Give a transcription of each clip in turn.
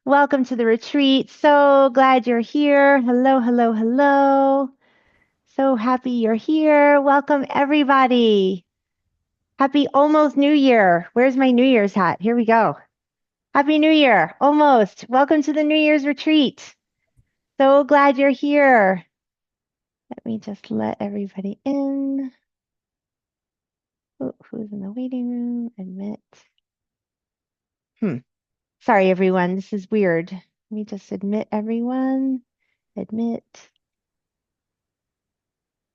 Welcome to the retreat. So glad you're here. Hello, hello, hello. So happy you're here. Welcome, everybody. Happy almost New Year. Where's my New Year's hat? Here we go. Happy New Year. Almost. Welcome to the New Year's retreat. So glad you're here. Let me just let everybody in. Who's in the waiting room? Admit. Sorry, everyone. This is weird. Let me just admit everyone. Admit.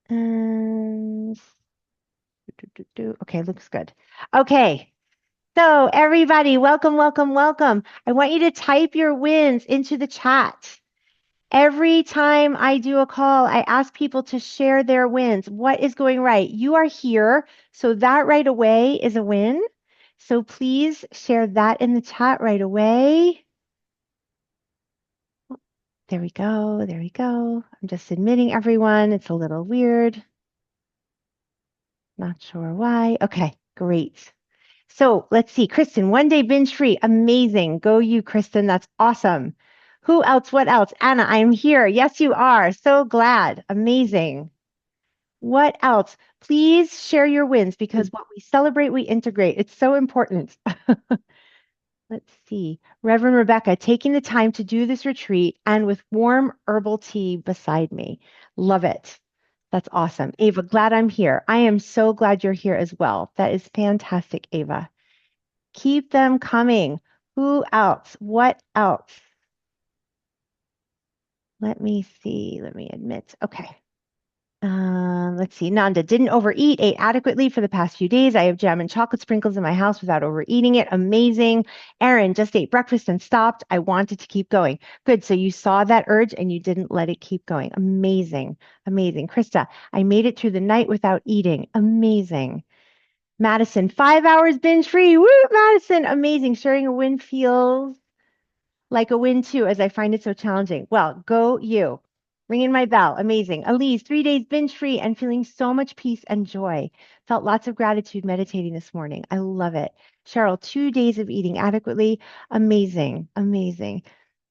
And okay, looks good. Okay. So everybody, welcome, welcome, welcome. I want you to type your wins into the chat. Every time I do a call, I ask people to share their wins. What is going right? You are here, so that right away is a win. So please share that in the chat right away. There we go. There we go. I'm just admitting everyone. It's a little weird. Not sure why. Okay, great. So let's see. Kristen, 1 day binge free. Amazing. Go you, Kristen. That's awesome. Who else? What else? Anna, I'm here. Yes, you are. So glad. Amazing. What else? Please share your wins because what we celebrate, we integrate. It's so important. Let's see. Reverend Rebecca, taking the time to do this retreat and with warm herbal tea beside me. Love it. That's awesome. Ava, glad I'm here. I am so glad you're here as well. That is fantastic, Ava. Keep them coming. Who else? What else? Let me see. Let me admit. Okay. Let's see. Nanda didn't overeat, ate adequately for the past few days. I have jam and chocolate sprinkles in my house without overeating it. Amazing. Erin just ate breakfast and stopped. I wanted to keep going. Good. So you saw that urge and you didn't let it keep going. Amazing. Amazing. Krista, I made it through the night without eating. Amazing. Madison, 5 hours binge free. Woo, Madison. Amazing. Sharing a win feels like a win too, as I find it so challenging. Well, go you. Ringing my bell. Amazing. Elise, 3 days binge free and feeling so much peace and joy. Felt lots of gratitude meditating this morning. I love it. Cheryl, 2 days of eating adequately. Amazing. Amazing.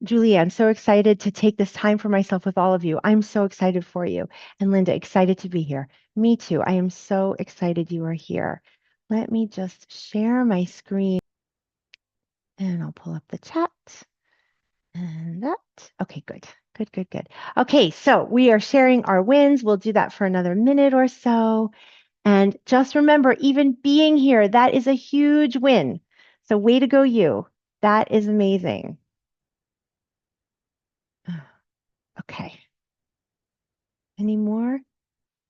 Julia, I'm so excited to take this time for myself with all of you. I'm so excited for you. And Linda, excited to be here. Me too. I am so excited you are here. Let me just share my screen and I'll pull up the chat. And that. Okay, good. Good, good, good. Okay, so we are sharing our wins. We'll do that for another minute or so. And just remember, even being here, that is a huge win. So way to go, you. That is amazing. Okay. Any more?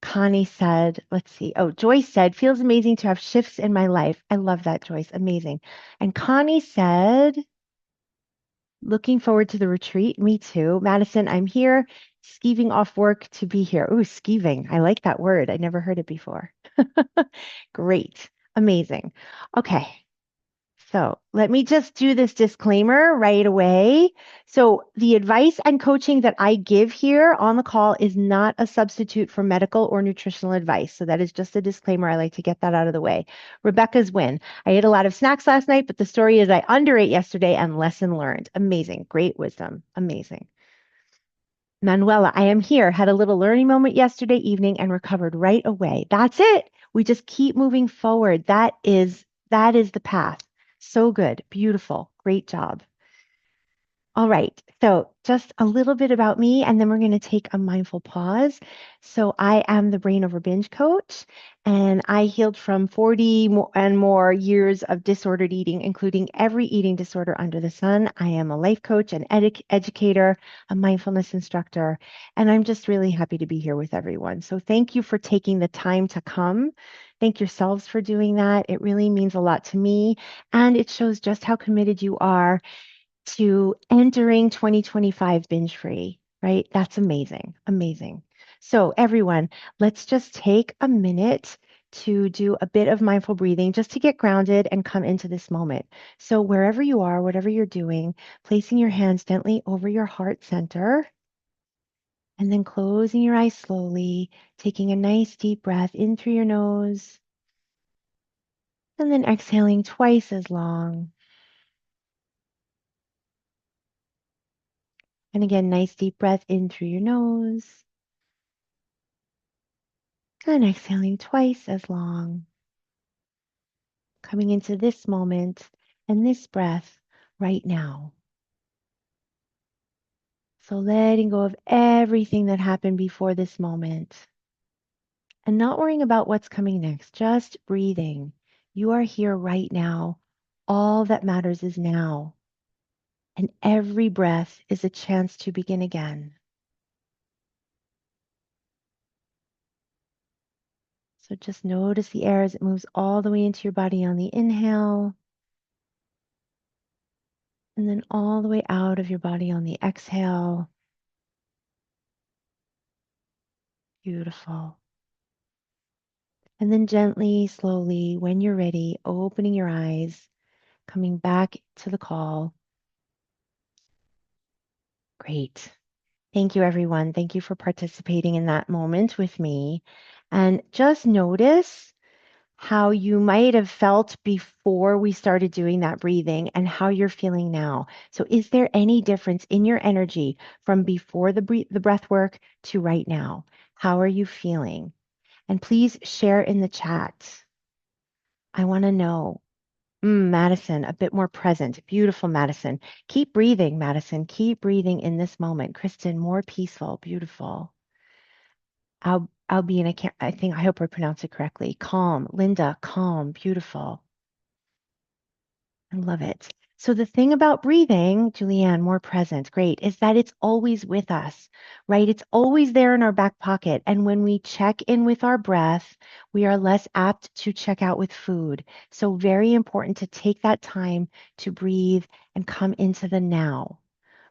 Connie said, let's see. Oh, Joyce said, feels amazing to have shifts in my life. I love that, Joyce. Amazing. And Connie said, looking forward to the retreat. Me too. Madison, I'm here, skeeving off work to be here. Ooh, skeeving. I like that word. I never heard it before. Great. Amazing. Okay. So let me just do this disclaimer right away. So the advice and coaching that I give here on the call is not a substitute for medical or nutritional advice. So that is just a disclaimer. I like to get that out of the way. Rebecca's win. I ate a lot of snacks last night, but the story is I underate yesterday and lesson learned. Amazing. Great wisdom. Amazing. Manuela, I am here. Had a little learning moment yesterday evening and recovered right away. That's it. We just keep moving forward. That is the path. So good. Beautiful. Great job. All right. So just a little bit about me, and then we're going to take a mindful pause. So I am the Brain Over Binge coach, and I healed from 40 and more years of disordered eating, including every eating disorder under the sun. I am a life coach, an educator, a mindfulness instructor, and I'm just really happy to be here with everyone. So thank you for taking the time to come. Thank yourselves for doing that. It really means a lot to me, and it shows just how committed you are to entering 2025 binge free, right? That's amazing. Amazing. So, everyone, let's just take a minute to do a bit of mindful breathing just to get grounded and come into this moment. So, wherever you are, whatever you're doing, placing your hands gently over your heart center and then closing your eyes slowly, taking a nice deep breath in through your nose and then exhaling twice as long. And again, nice deep breath in through your nose. And exhaling twice as long. Coming into this moment and this breath right now. So letting go of everything that happened before this moment and not worrying about what's coming next, just breathing. You are here right now. All that matters is now. And every breath is a chance to begin again. So just notice the air as it moves all the way into your body on the inhale, and then all the way out of your body on the exhale. Beautiful. And then gently, slowly, when you're ready, opening your eyes, coming back to the call. Great. Thank you, everyone. Thank you for participating in that moment with me. And just notice how you might have felt before we started doing that breathing and how you're feeling now. So is there any difference in your energy from before the breath work to right now? How are you feeling? And please share in the chat. I want to know. Madison, a bit more present. Beautiful, Madison. Keep breathing, Madison. Keep breathing in this moment. Kristen, more peaceful. Beautiful. Albina, I hope I pronounced it correctly. Calm. Linda, calm. Beautiful. I love it. So the thing about breathing, Julianne, more present, great, is that it's always with us, right? It's always there in our back pocket. And when we check in with our breath, we are less apt to check out with food. So very important to take that time to breathe and come into the now,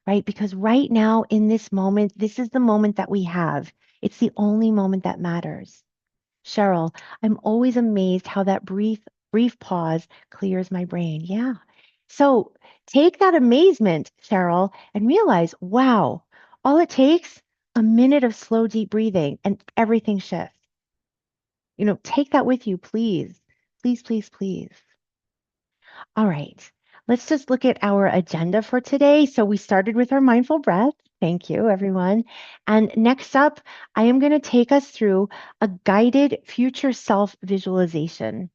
right? Because right now in this moment, this is the moment that we have. It's the only moment that matters. Cheryl, I'm always amazed how that brief pause clears my brain. Yeah. So take that amazement, Cheryl, and realize, wow, all it takes a minute of slow, deep breathing and everything shifts. Take that with you, please. Please, please, please. All right. Let's just look at our agenda for today. So we started with our mindful breath. Thank you, everyone. And next up, I am going to take us through a guided future self visualization.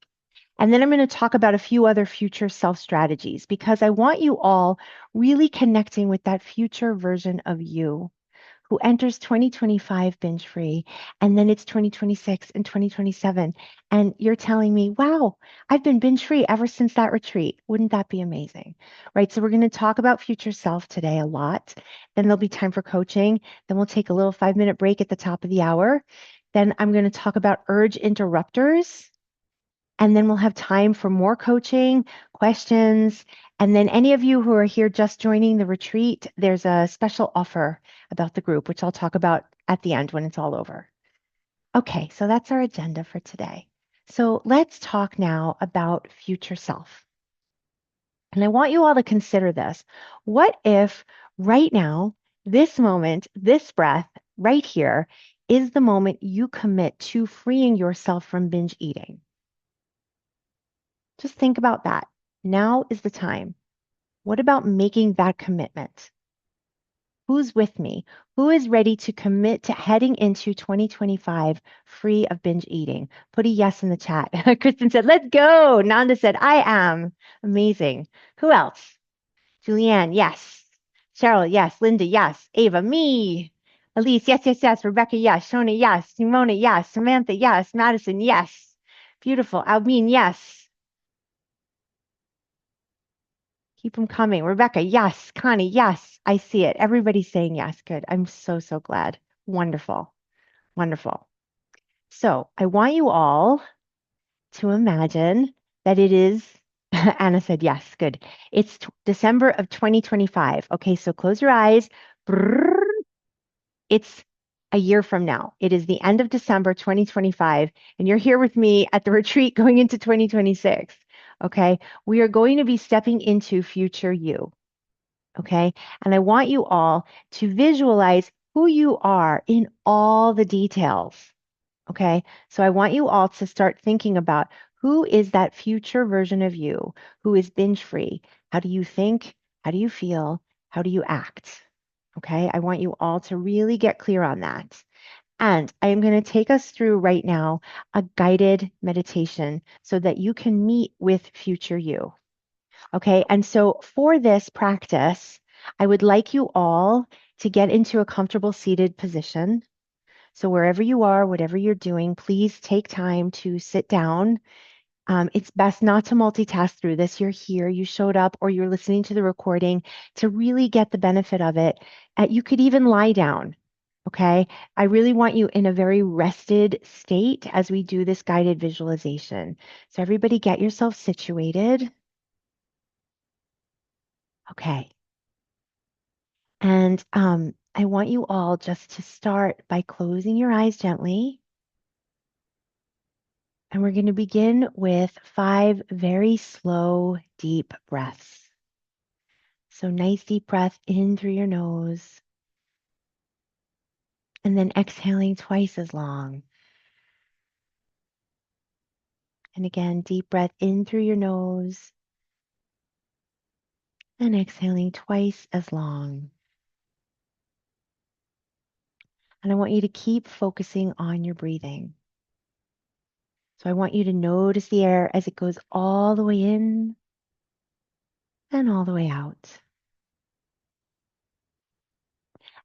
And then I'm going to talk about a few other future self strategies because I want you all really connecting with that future version of you who enters 2025 binge free, and then it's 2026 and 2027. And you're telling me, wow, I've been binge free ever since that retreat. Wouldn't that be amazing? Right. So we're going to talk about future self today a lot. Then there'll be time for coaching. Then we'll take a little 5-minute break at the top of the hour. Then I'm going to talk about urge interrupters. And then we'll have time for more coaching, questions. And then any of you who are here just joining the retreat, there's a special offer about the group, which I'll talk about at the end when it's all over. Okay, so that's our agenda for today. So let's talk now about future self. And I want you all to consider this. What if right now, this moment, this breath right here is the moment you commit to freeing yourself from binge eating? Just think about that. Now is the time. What about making that commitment? Who's with me? Who is ready to commit to heading into 2025 free of binge eating? Put a yes in the chat. Kristen said, let's go. Nanda said, I am. Amazing. Who else? Julianne, yes. Cheryl, yes. Linda, yes. Ava, me. Elise, yes, yes, yes. Rebecca, yes. Shona, yes. Simona, yes. Samantha, yes. Madison, yes. Beautiful. Albine, yes. Keep them coming. Rebecca, yes. Connie, yes. I see it. Everybody's saying yes. Good. I'm so, so glad. Wonderful. Wonderful. So I want you all to imagine that it is, Anna said yes. Good. It's December of 2025. Okay, so close your eyes. Brrr. It's a year from now. It is the end of December 2025, and you're here with me at the retreat going into 2026. Okay, we are going to be stepping into future you. Okay. And I want you all to visualize who you are in all the details. Okay. So I want you all to start thinking about who is that future version of you who is binge free? How do you think? How do you feel? How do you act? Okay. I want you all to really get clear on that. And I am going to take us through right now a guided meditation so that you can meet with future you. Okay. And so for this practice, I would like you all to get into a comfortable seated position. So wherever you are, whatever you're doing, please take time to sit down. It's best not to multitask through this. You're here, you showed up, or you're listening to the recording to really get the benefit of it. You could even lie down. Okay. I really want you in a very rested state as we do this guided visualization. So everybody get yourself situated. Okay. And I want you all just to start by closing your eyes gently. And we're going to begin with 5 very slow, deep breaths. So nice deep breath in through your nose. And then exhaling twice as long. And again, deep breath in through your nose. And exhaling twice as long. And I want you to keep focusing on your breathing. So I want you to notice the air as it goes all the way in and all the way out.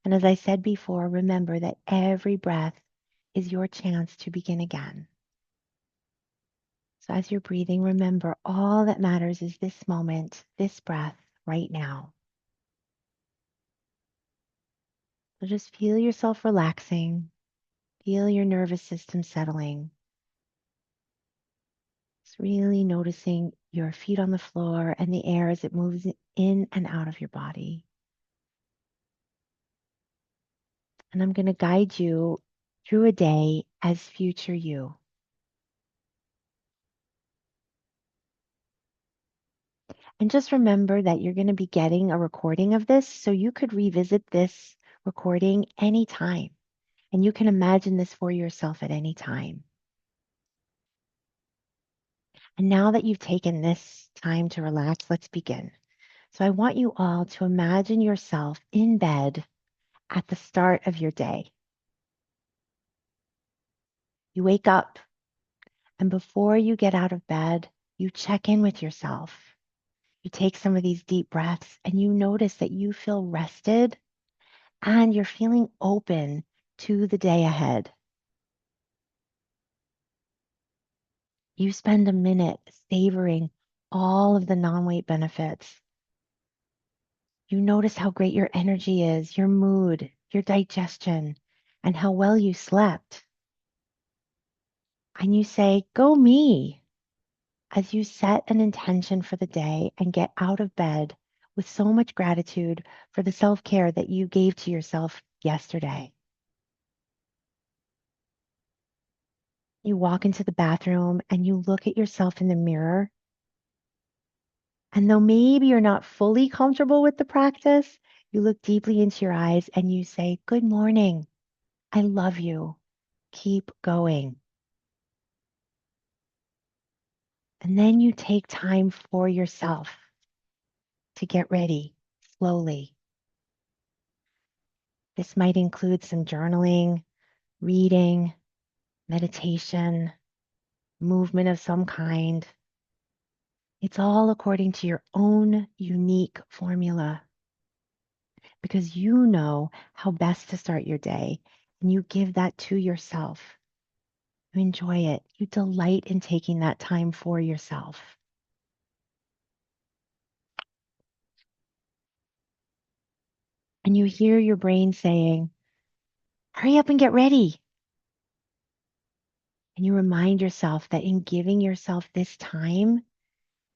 And as I said before, remember that every breath is your chance to begin again. So as you're breathing, remember all that matters is this moment, this breath right now. So just feel yourself relaxing. Feel your nervous system settling. Just really noticing your feet on the floor and the air as it moves in and out of your body. And I'm going to guide you through a day as future you. And just remember that you're going to be getting a recording of this, so you could revisit this recording anytime. And you can imagine this for yourself at any time. And now that you've taken this time to relax, let's begin. So I want you all to imagine yourself in bed at the start of your day. You wake up, and before you get out of bed, you check in with yourself. You take some of these deep breaths and you notice that you feel rested and you're feeling open to the day ahead. You spend a minute savoring all of the non-weight benefits. You notice how great your energy is, your mood, your digestion, and how well you slept. And you say, go me, as you set an intention for the day and get out of bed with so much gratitude for the self-care that you gave to yourself yesterday. You walk into the bathroom and you look at yourself in the mirror. And though maybe you're not fully comfortable with the practice, you look deeply into your eyes and you say, good morning. I love you. Keep going. And then you take time for yourself to get ready slowly. This might include some journaling, reading, meditation, movement of some kind. It's all according to your own unique formula because you know how best to start your day and you give that to yourself. You enjoy it. You delight in taking that time for yourself. And you hear your brain saying, hurry up and get ready. And you remind yourself that in giving yourself this time,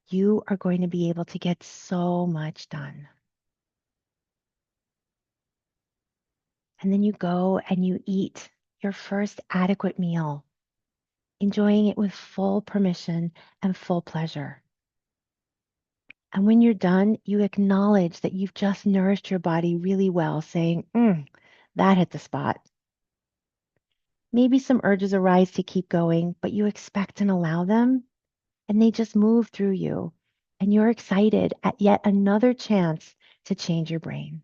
you are going to be able to get so much done. And then you go and you eat your first adequate meal, enjoying it with full permission and full pleasure. And when you're done, you acknowledge that you've just nourished your body really well, saying, that hit the spot. Maybe some urges arise to keep going, but you expect and allow them, and they just move through you. And you're excited at yet another chance to change your brain.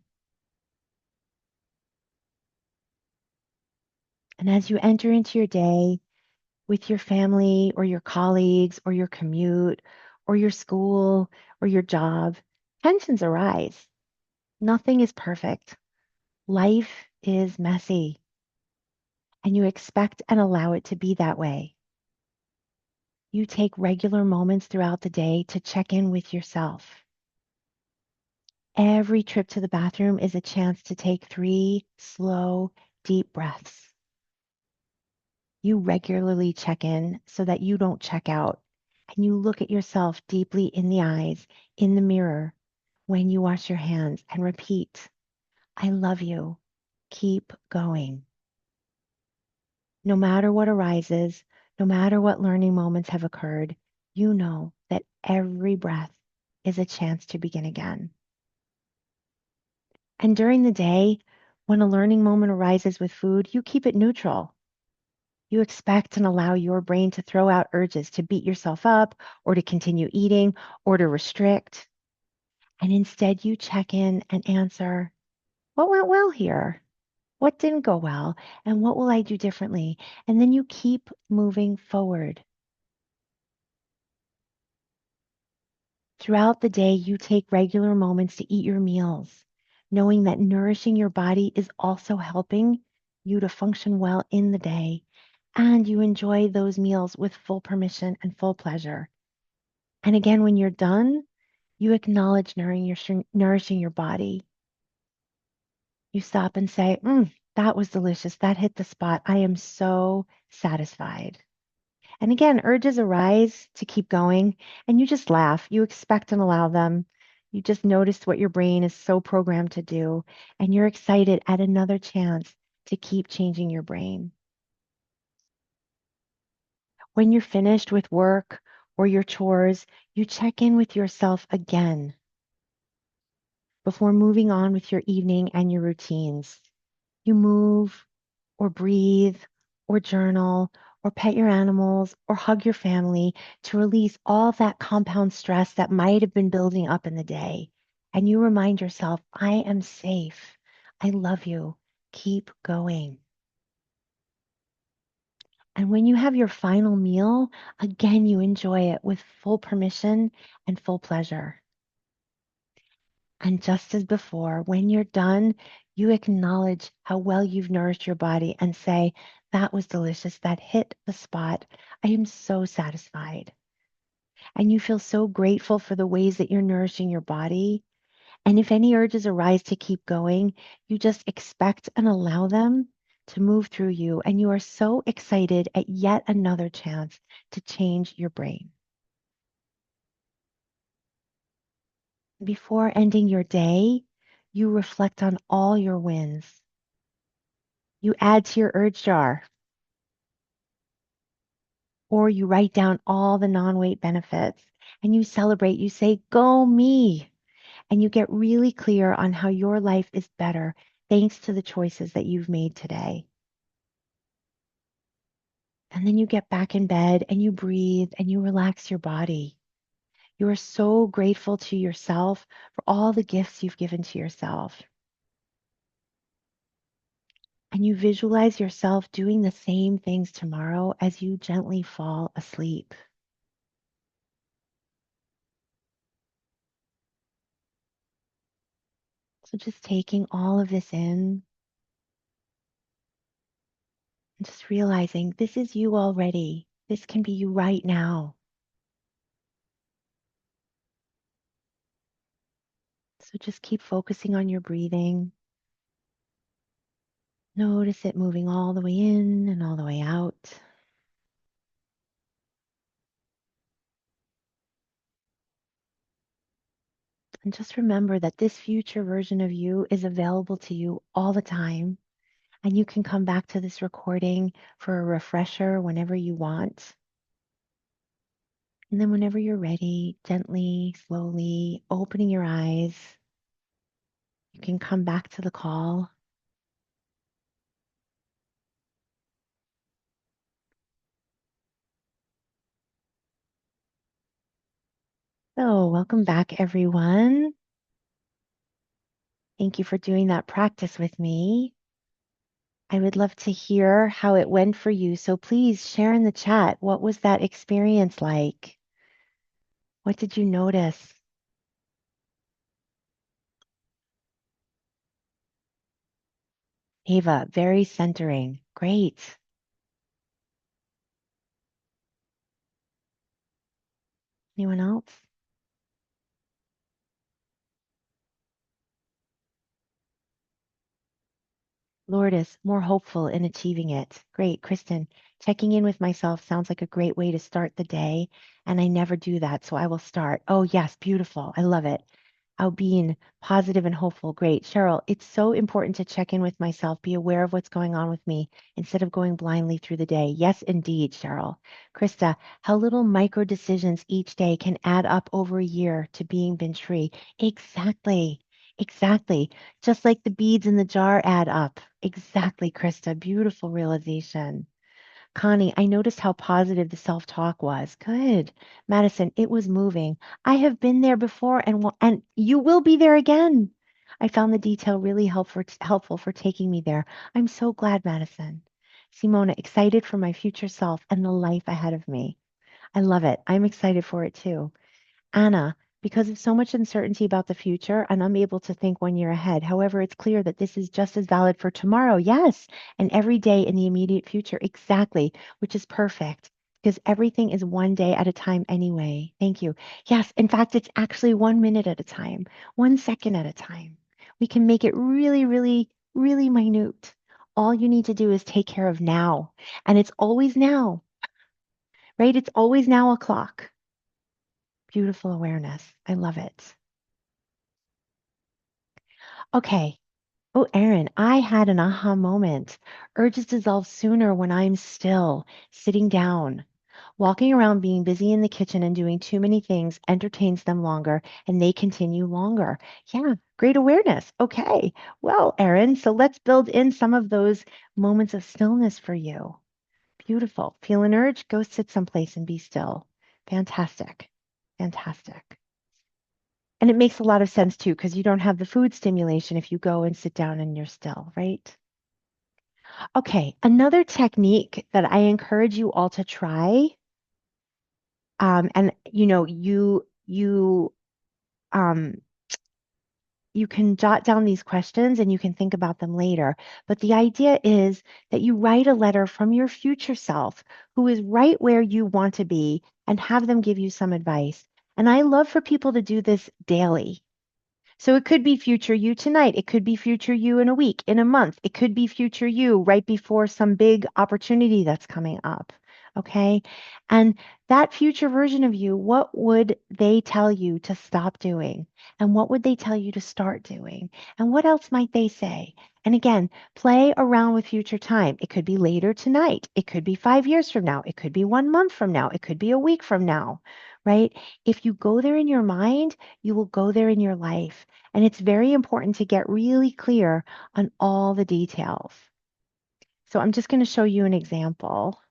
And as you enter into your day with your family or your colleagues or your commute or your school or your job, tensions arise. Nothing is perfect. Life is messy, and you expect and allow it to be that way. You take regular moments throughout the day to check in with yourself. Every trip to the bathroom is a chance to take 3 slow, deep breaths. You regularly check in so that you don't check out, and you look at yourself deeply in the eyes, in the mirror, when you wash your hands, and repeat, I love you. Keep going. No matter what arises, no matter what learning moments have occurred, you know that every breath is a chance to begin again. And during the day, when a learning moment arises with food, you keep it neutral. You expect and allow your brain to throw out urges to beat yourself up or to continue eating or to restrict. And instead, you check in and answer, what went well here? What didn't go well? And what will I do differently? And then you keep moving forward. Throughout the day, you take regular moments to eat your meals, knowing that nourishing your body is also helping you to function well in the day. And you enjoy those meals with full permission and full pleasure. And again, when you're done, you acknowledge nourishing your body. You stop and say, that was delicious. That hit the spot. I am so satisfied. And again, urges arise to keep going, and you just laugh. You expect and allow them. You just notice what your brain is so programmed to do, and you're excited at another chance to keep changing your brain. When you're finished with work or your chores, you check in with yourself again before moving on with your evening and your routines. You move or breathe or journal or pet your animals or hug your family to release all that compound stress that might have been building up in the day. And you remind yourself, I am safe. I love you. Keep going. And when you have your final meal, again, you enjoy it with full permission and full pleasure. And just as before, when you're done, you acknowledge how well you've nourished your body and say, that was delicious. That hit the spot. I am so satisfied. And you feel so grateful for the ways that you're nourishing your body. And if any urges arise to keep going, you just expect and allow them to move through you. And you are so excited at yet another chance to change your brain. Before ending your day, you reflect on all your wins. You add to your urge jar, or you write down all the non-weight benefits and you celebrate. You say, go me. And you get really clear on how your life is better thanks to the choices that you've made today. And then you get back in bed and you breathe and you relax your body. You are so grateful to yourself for all the gifts you've given to yourself. And you visualize yourself doing the same things tomorrow as you gently fall asleep. So just taking all of this in and just realizing this is you already. This can be you right now. So just keep focusing on your breathing. Notice it moving all the way in and all the way out. And just remember that this future version of you is available to you all the time. And you can come back to this recording for a refresher whenever you want. And then whenever you're ready, gently, slowly opening your eyes, you can come back to the call. So welcome back, everyone. Thank you for doing that practice with me. I would love to hear how it went for you. So please share in the chat. What was that experience like? What did you notice? Ava, very centering. Great. Anyone else? Lourdes, more hopeful in achieving it. Great. Kristen, checking in with myself sounds like a great way to start the day. And I never do that, so I will start. Oh, yes, beautiful. I love it. Being positive and hopeful. Great. Cheryl, it's so important to check in with myself, be aware of what's going on with me instead of going blindly through the day. Yes, indeed, Cheryl. Krista, how little micro decisions each day can add up over a year to being binge free. Exactly. Exactly. Just like the beads in the jar add up. Exactly, Krista. Beautiful realization. Connie, I noticed how positive the self talk was. Good. Madison, it was moving. I have been there before and you will be there again. I found the detail really helpful for taking me there. I'm so glad, Madison. Simona, excited for my future self and the life ahead of me. I love it. I'm excited for it too. Anna, because of so much uncertainty about the future, I'm unable to think 1 year ahead. However, it's clear that this is just as valid for tomorrow, yes, and every day in the immediate future, exactly, which is perfect because everything is 1 day at a time anyway. Thank you. Yes, in fact, it's actually 1 minute at a time, 1 second at a time. We can make it really, really, really minute. All you need to do is take care of now, and it's always now, right? It's always now o'clock. Beautiful awareness. I love it. Okay. Oh, Aaron, I had an aha moment. Urges dissolve sooner when I'm still, sitting down. Walking around being busy in the kitchen and doing too many things entertains them longer and they continue longer. Yeah, great awareness. Okay. Well, Aaron, so let's build in some of those moments of stillness for you. Beautiful. Feel an urge? Go sit someplace and be still. Fantastic. Fantastic. And it makes a lot of sense too, because you don't have the food stimulation if you go and sit down and you're still, right? Okay, another technique that I encourage you all to try, and um, you can jot down these questions and you can think about them later. But the idea is that you write a letter from your future self who is right where you want to be and have them give you some advice. And I love for people to do this daily. So it could be future you tonight. It could be future you in a week, in a month. It could be future you right before some big opportunity that's coming up. Okay. And that future version of you, what would they tell you to stop doing? And what would they tell you to start doing? And what else might they say? And again, play around with future time. It could be later tonight. It could be 5 years from now. It could be 1 month from now. It could be a week from now, right? If you go there in your mind, you will go there in your life. And it's very important to get really clear on all the details. So I'm just going to show you an example.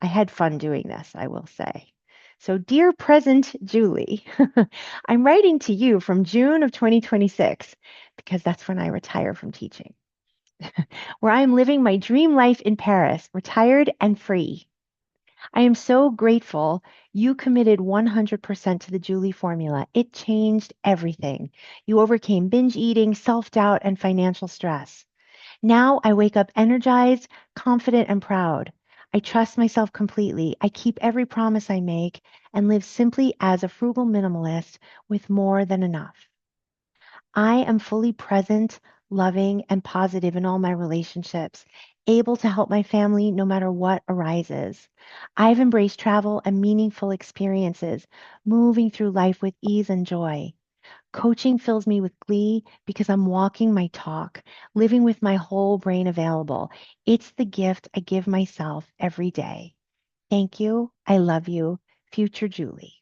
I had fun doing this, I will say. So, dear present Julie, I'm writing to you from June of 2026 because that's when I retire from teaching, where I am living my dream life in Paris, retired and free. I am so grateful you committed 100% to the Julie formula. It changed everything. You overcame binge eating, self doubt, and financial stress. Now I wake up energized, confident, and proud. I trust myself completely. I keep every promise I make and live simply as a frugal minimalist with more than enough. I am fully present, loving, and positive in all my relationships, able to help my family no matter what arises. I've embraced travel and meaningful experiences, moving through life with ease and joy. Coaching fills me with glee because I'm walking my talk, living with my whole brain available. It's the gift I give myself every day. Thank you. I love you. Future Julie.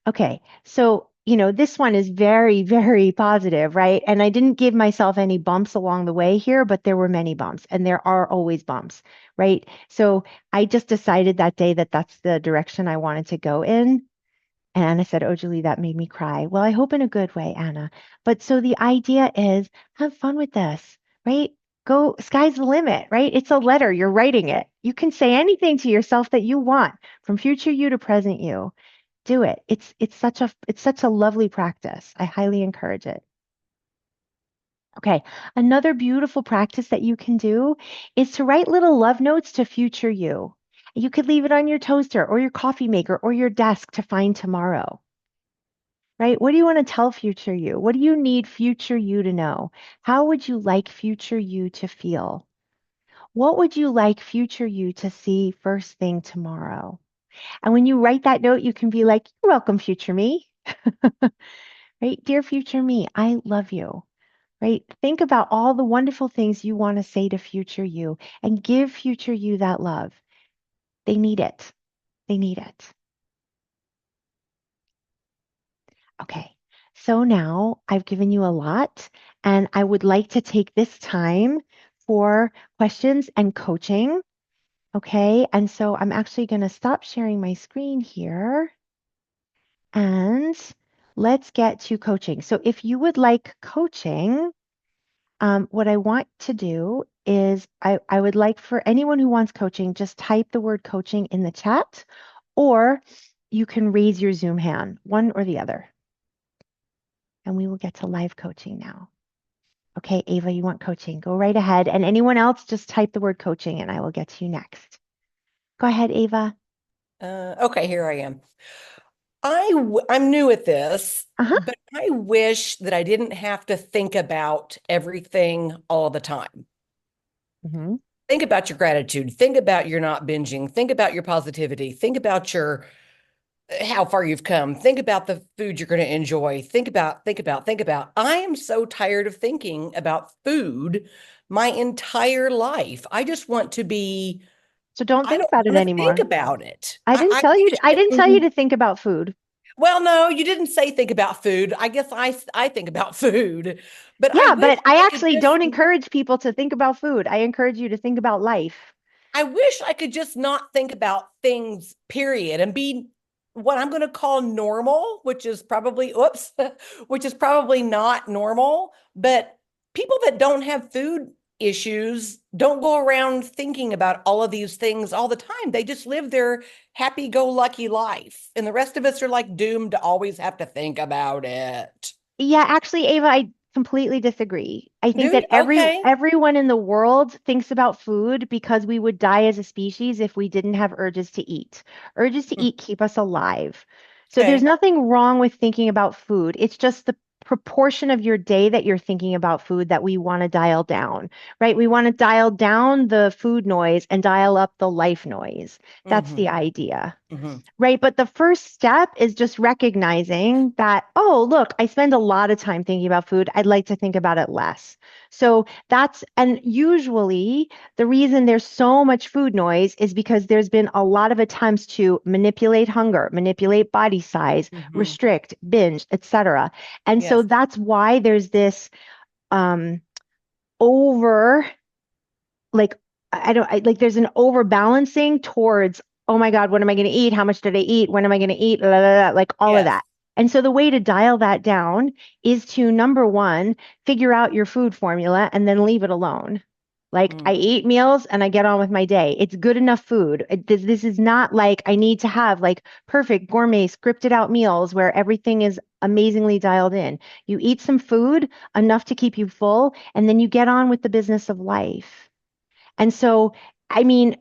Okay, so this one is very, very positive, right? And I didn't give myself any bumps along the way here, but there were many bumps, and there are always bumps, right? So I just decided that day that that's the direction I wanted to go in. And Anna said, "Oh, Julie, that made me cry." Well, I hope in a good way, Anna. But so the idea is have fun with this, right? go, sky's the limit, right? It's a letter, you're writing it. You can say anything to yourself that you want from future you to present you. Do it. It's such a lovely practice. I highly encourage it. Okay, another beautiful practice that you can do is to write little love notes to future you. You could leave it on your toaster or your coffee maker or your desk to find tomorrow, right? What do you want to tell future you? What do you need future you to know? How would you like future you to feel? What would you like future you to see first thing tomorrow? And when you write that note, you can be like, "You're welcome, future me," right? Dear future me, I love you, right? Think about all the wonderful things you want to say to future you and give future you that love. They need it. They need it. Okay. So now I've given you a lot, and I would like to take this time for questions and coaching. Okay. And so I'm actually going to stop sharing my screen here and let's get to coaching. So if you would like coaching, what I want to do is I would like for anyone who wants coaching, just type the word coaching in the chat, or you can raise your Zoom hand, one or the other. And we will get to live coaching now. Okay, Ava, you want coaching? Go right ahead. And anyone else, just type the word coaching and I will get to you next. Go ahead, Ava. Okay, here I am. I'm new at this, Uh-huh. but I wish that I didn't have to think about everything all the time. Hmm. Think about your gratitude. Think about your not binging. Think about your positivity. Think about your how far you've come. Think about the food you're going to enjoy. Think about. I am so tired of thinking about food my entire life. I just want to be, So don't I think don't about it want to think anymore. about it. I didn't I tell you wish I that didn't tell you to think about food. well, no, you didn't say think about food. I guess I think about food, but I Yeah, wish but I I could actually just don't encourage people to think about food. I encourage you to think about life. I wish I could just not think about things, period, and be what I'm going to call normal, which is probably, oops, which is probably not normal. But people that don't have food issues don't go around thinking about all of these things all the time. They just live their happy go lucky life. And the rest of us are like doomed to always have to think about it. Yeah, actually, Ava, I completely disagree. I Do think you? that Okay. everyone in the world thinks about food because we would die as a species if we didn't have urges to eat. Urges to eat keep us alive. So there's Okay. nothing wrong with thinking about food. It's just the proportion of your day that you're thinking about food that we want to dial down, right? We want to dial down the food noise and dial up the life noise. That's Mm-hmm. the idea. Mm-hmm. Right. But the first step is just recognizing that, oh, look, I spend a lot of time thinking about food. I'd like to think about it less. So and usually the reason there's so much food noise is because there's been a lot of attempts to manipulate hunger, manipulate body size, Mm-hmm. restrict, binge, etc. And so Yes. that's why there's this um, over like I don't I, like there's an overbalancing towards, oh my God, what am I going to eat? How much did I eat? When am I going to eat? La, la, la, like all of Yes. that. And so the way to dial that down is to number one, figure out your food formula and then leave it alone. Like Mm. I eat meals and I get on with my day. It's good enough food. This is not like I need to have like perfect gourmet scripted out meals where everything is amazingly dialed in. You eat some food enough to keep you full, and then you get on with the business of life. And so, I mean,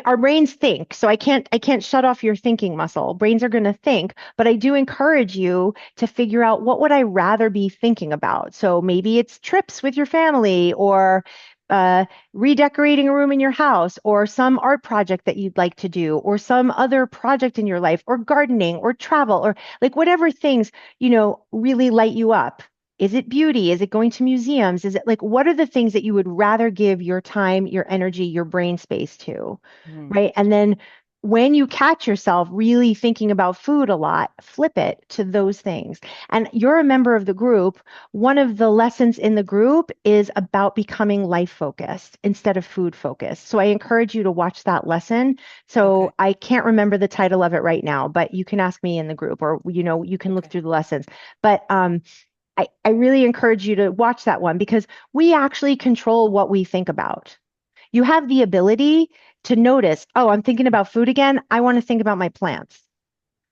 our brains think. So I can't shut off your thinking muscle. Brains are going to think, but I do encourage you to figure out what would I rather be thinking about. So maybe it's trips with your family or uh, redecorating a room in your house or some art project that you'd like to do or some other project in your life or gardening or travel or like whatever things, really light you up. Is it beauty? Is it going to museums? Is it like, what are the things that you would rather give your time, your energy, your brain space to? Mm. Right. And then when you catch yourself really thinking about food a lot, flip it to those things. And you're a member of the group. One of the lessons in the group is about becoming life focused instead of food focused. So I encourage you to watch that lesson. Okay. So I can't remember the title of it right now, but you can ask me in the group or, you can look Okay. through the lessons. But I really encourage you to watch that one because we actually control what we think about. You have the ability to notice, oh, I'm thinking about food again. I want to think about my plants.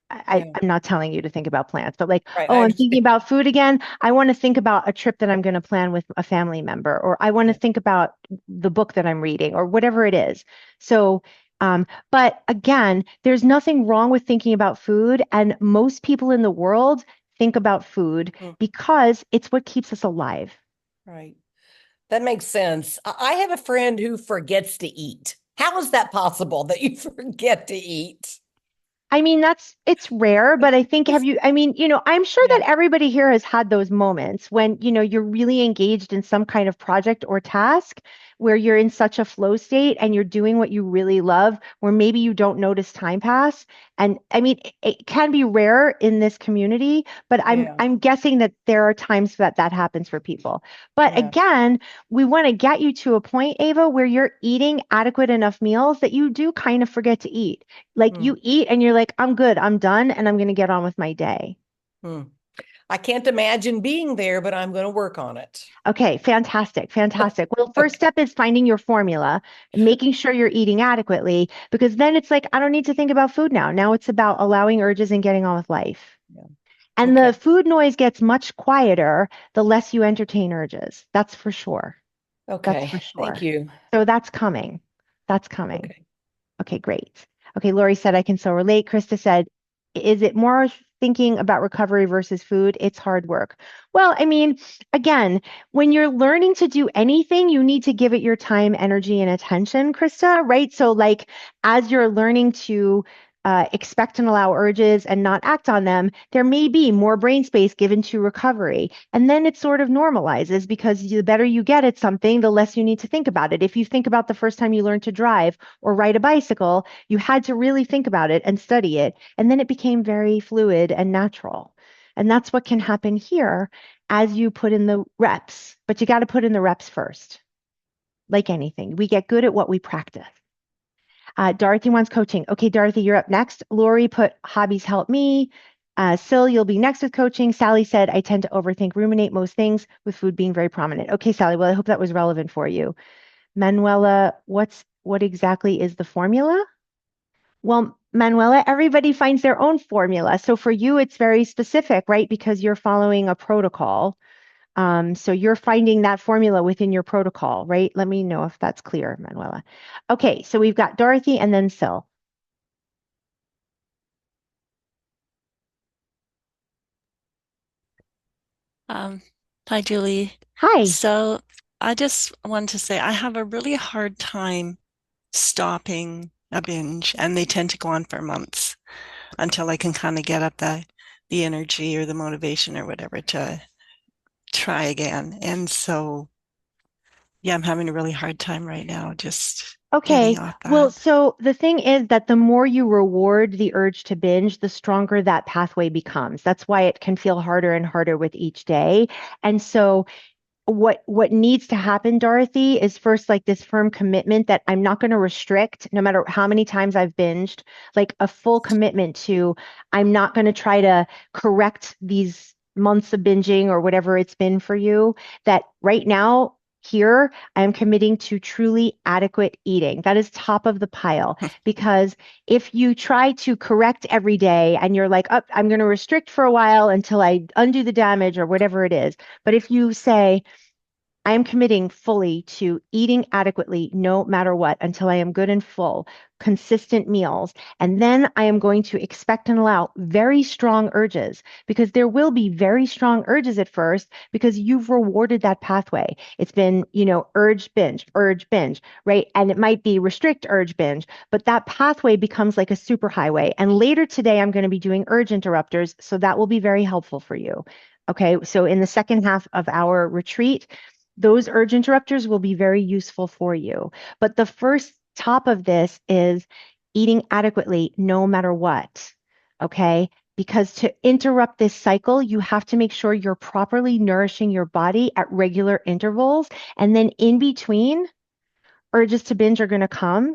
Yeah. I'm not telling you to think about plants, but like, Right. oh, I I'm thinking understand. about food again. I want to think about a trip that I'm going to plan with a family member, or I want to Yeah. think about the book that I'm reading, or whatever it is. So, but again, there's nothing wrong with thinking about food. And most people in the world think about food Mm, because it's what keeps us alive. right. That makes sense. I have a friend who forgets to eat. How is that possible that you forget to eat? I mean, it's rare, but I think have you, I mean, I'm sure that Yeah. everybody here has had those moments when, you're really engaged in some kind of project or task where you're in such a flow state and you're doing what you really love, where maybe you don't notice time pass. And I mean, it can be rare in this community, but I'm Yeah. I'm guessing that there are times that that happens for people. But Yeah. again, we want to get you to a point, Ava, where you're eating adequate enough meals that you do kind of forget to eat. Like Mm, you eat and you're like, I'm good, I'm done, and I'm going to get on with my day. mm. I can't imagine being there, but I'm going to work on it. Okay, fantastic, fantastic. Well, first Okay. step is finding your formula and making sure you're eating adequately because then it's like, I don't need to think about food now. Now it's about allowing urges and getting on with life. Yeah. And the Okay. food noise gets much quieter the less you entertain urges. That's for sure. That's Okay. for Thank sure. you. So that's coming. That's coming. Okay. Okay, great. Okay, Lori said, I can so relate. Krista said, is it more thinking about recovery versus food? It's hard work. Well, I mean, again, when you're learning to do anything, you need to give it your time, energy, and attention, Krista, right? So, like, as you're learning to expect and allow urges and not act on them, there may be more brain space given to recovery. And then it sort of normalizes because the better you get at something, the less you need to think about it. If you think about the first time you learned to drive, or ride a bicycle, you had to really think about it and study it. And then it became very fluid and natural. And that's what can happen here as you put in the reps. But you got to put in the reps first. Like anything, we get good at what we practice. Dorothy wants coaching. Okay, Dorothy, you're up next. Lori put hobbies help me. Sil, you'll be next with coaching. Sally said, I tend to overthink, ruminate most things with food being very prominent. Okay, Sally, well, I hope that was relevant for you. Manuela, what exactly is the formula? Well, Manuela, everybody finds their own formula. So for you, it's very specific, right? Because you're following a protocol. So you're finding that formula within your protocol, right? Let me know if that's clear, Manuela. Okay, so we've got Dorothy and then Sil. Um, Hi, Julie. Hi. So I just want to say I have a really hard time stopping a binge, and they tend to go on for months until I can kind of get up the energy or the motivation or whatever to try again. And so, yeah, I'm having a really hard time right now just getting Okay. off Well, that. so the thing is that the more you reward the urge to binge, the stronger that pathway becomes. That's why it can feel harder and harder with each day. And so what needs to happen, Dorothy, is first like this firm commitment that I'm not going to restrict no matter how many times I've binged, like a full commitment to I'm not going to try to correct these months of binging or whatever it's been for you. That right now, here, I am committing to truly adequate eating. That is top of the pile because if you try to correct every day and you're like, oh, I'm going to restrict for a while until I undo the damage or whatever it is. But if you say, I am committing fully to eating adequately no matter what until I am good and full, consistent meals. And then I am going to expect and allow very strong urges because there will be very strong urges at first because you've rewarded that pathway. It's been, urge, binge, right? And it might be restrict, urge, binge, but that pathway becomes like a superhighway. And later today, I'm going to be doing urge interrupters. So that will be very helpful for you. Okay, so in the second half of our retreat, those urge interrupters will be very useful for you. But the first top of this is eating adequately no matter what. Okay. Because to interrupt this cycle, you have to make sure you're properly nourishing your body at regular intervals. And then in between, urges to binge are going to come.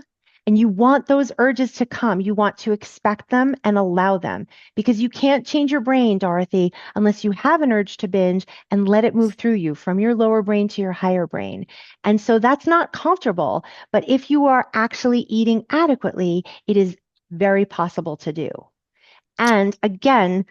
And you want those urges to come. You want to expect them and allow them because you can't change your brain, Dorothy, unless you have an urge to binge and let it move through you from your lower brain to your higher brain. And so that's not comfortable. But if you are actually eating adequately, it is very possible to do. And again,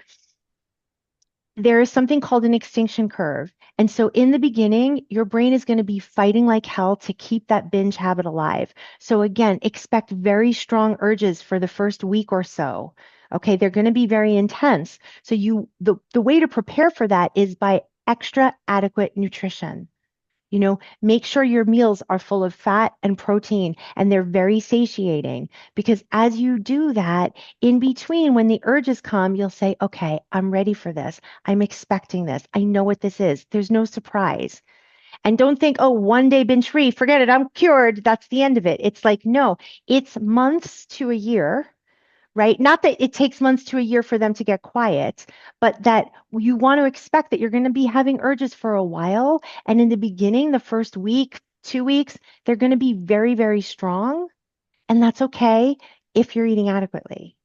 there is something called an extinction curve. And so in the beginning, your brain is going to be fighting like hell to keep that binge habit alive. So again, expect very strong urges for the first week or so. Okay, they're going to be very intense. So the way to prepare for that is by extra adequate nutrition. Make sure your meals are full of fat and protein and they're very satiating because as you do that, in between, when the urges come, you'll say, okay, I'm ready for this. I'm expecting this. I know what this is. There's no surprise. And don't think, oh, one day binge free, forget it. I'm cured. That's the end of it. It's like, no, it's months to a year, right? Not that it takes months to a year for them to get quiet, but that you want to expect that you're going to be having urges for a while. And in the beginning, the first week, 2 weeks, they're going to be very, very strong. And that's okay if you're eating adequately.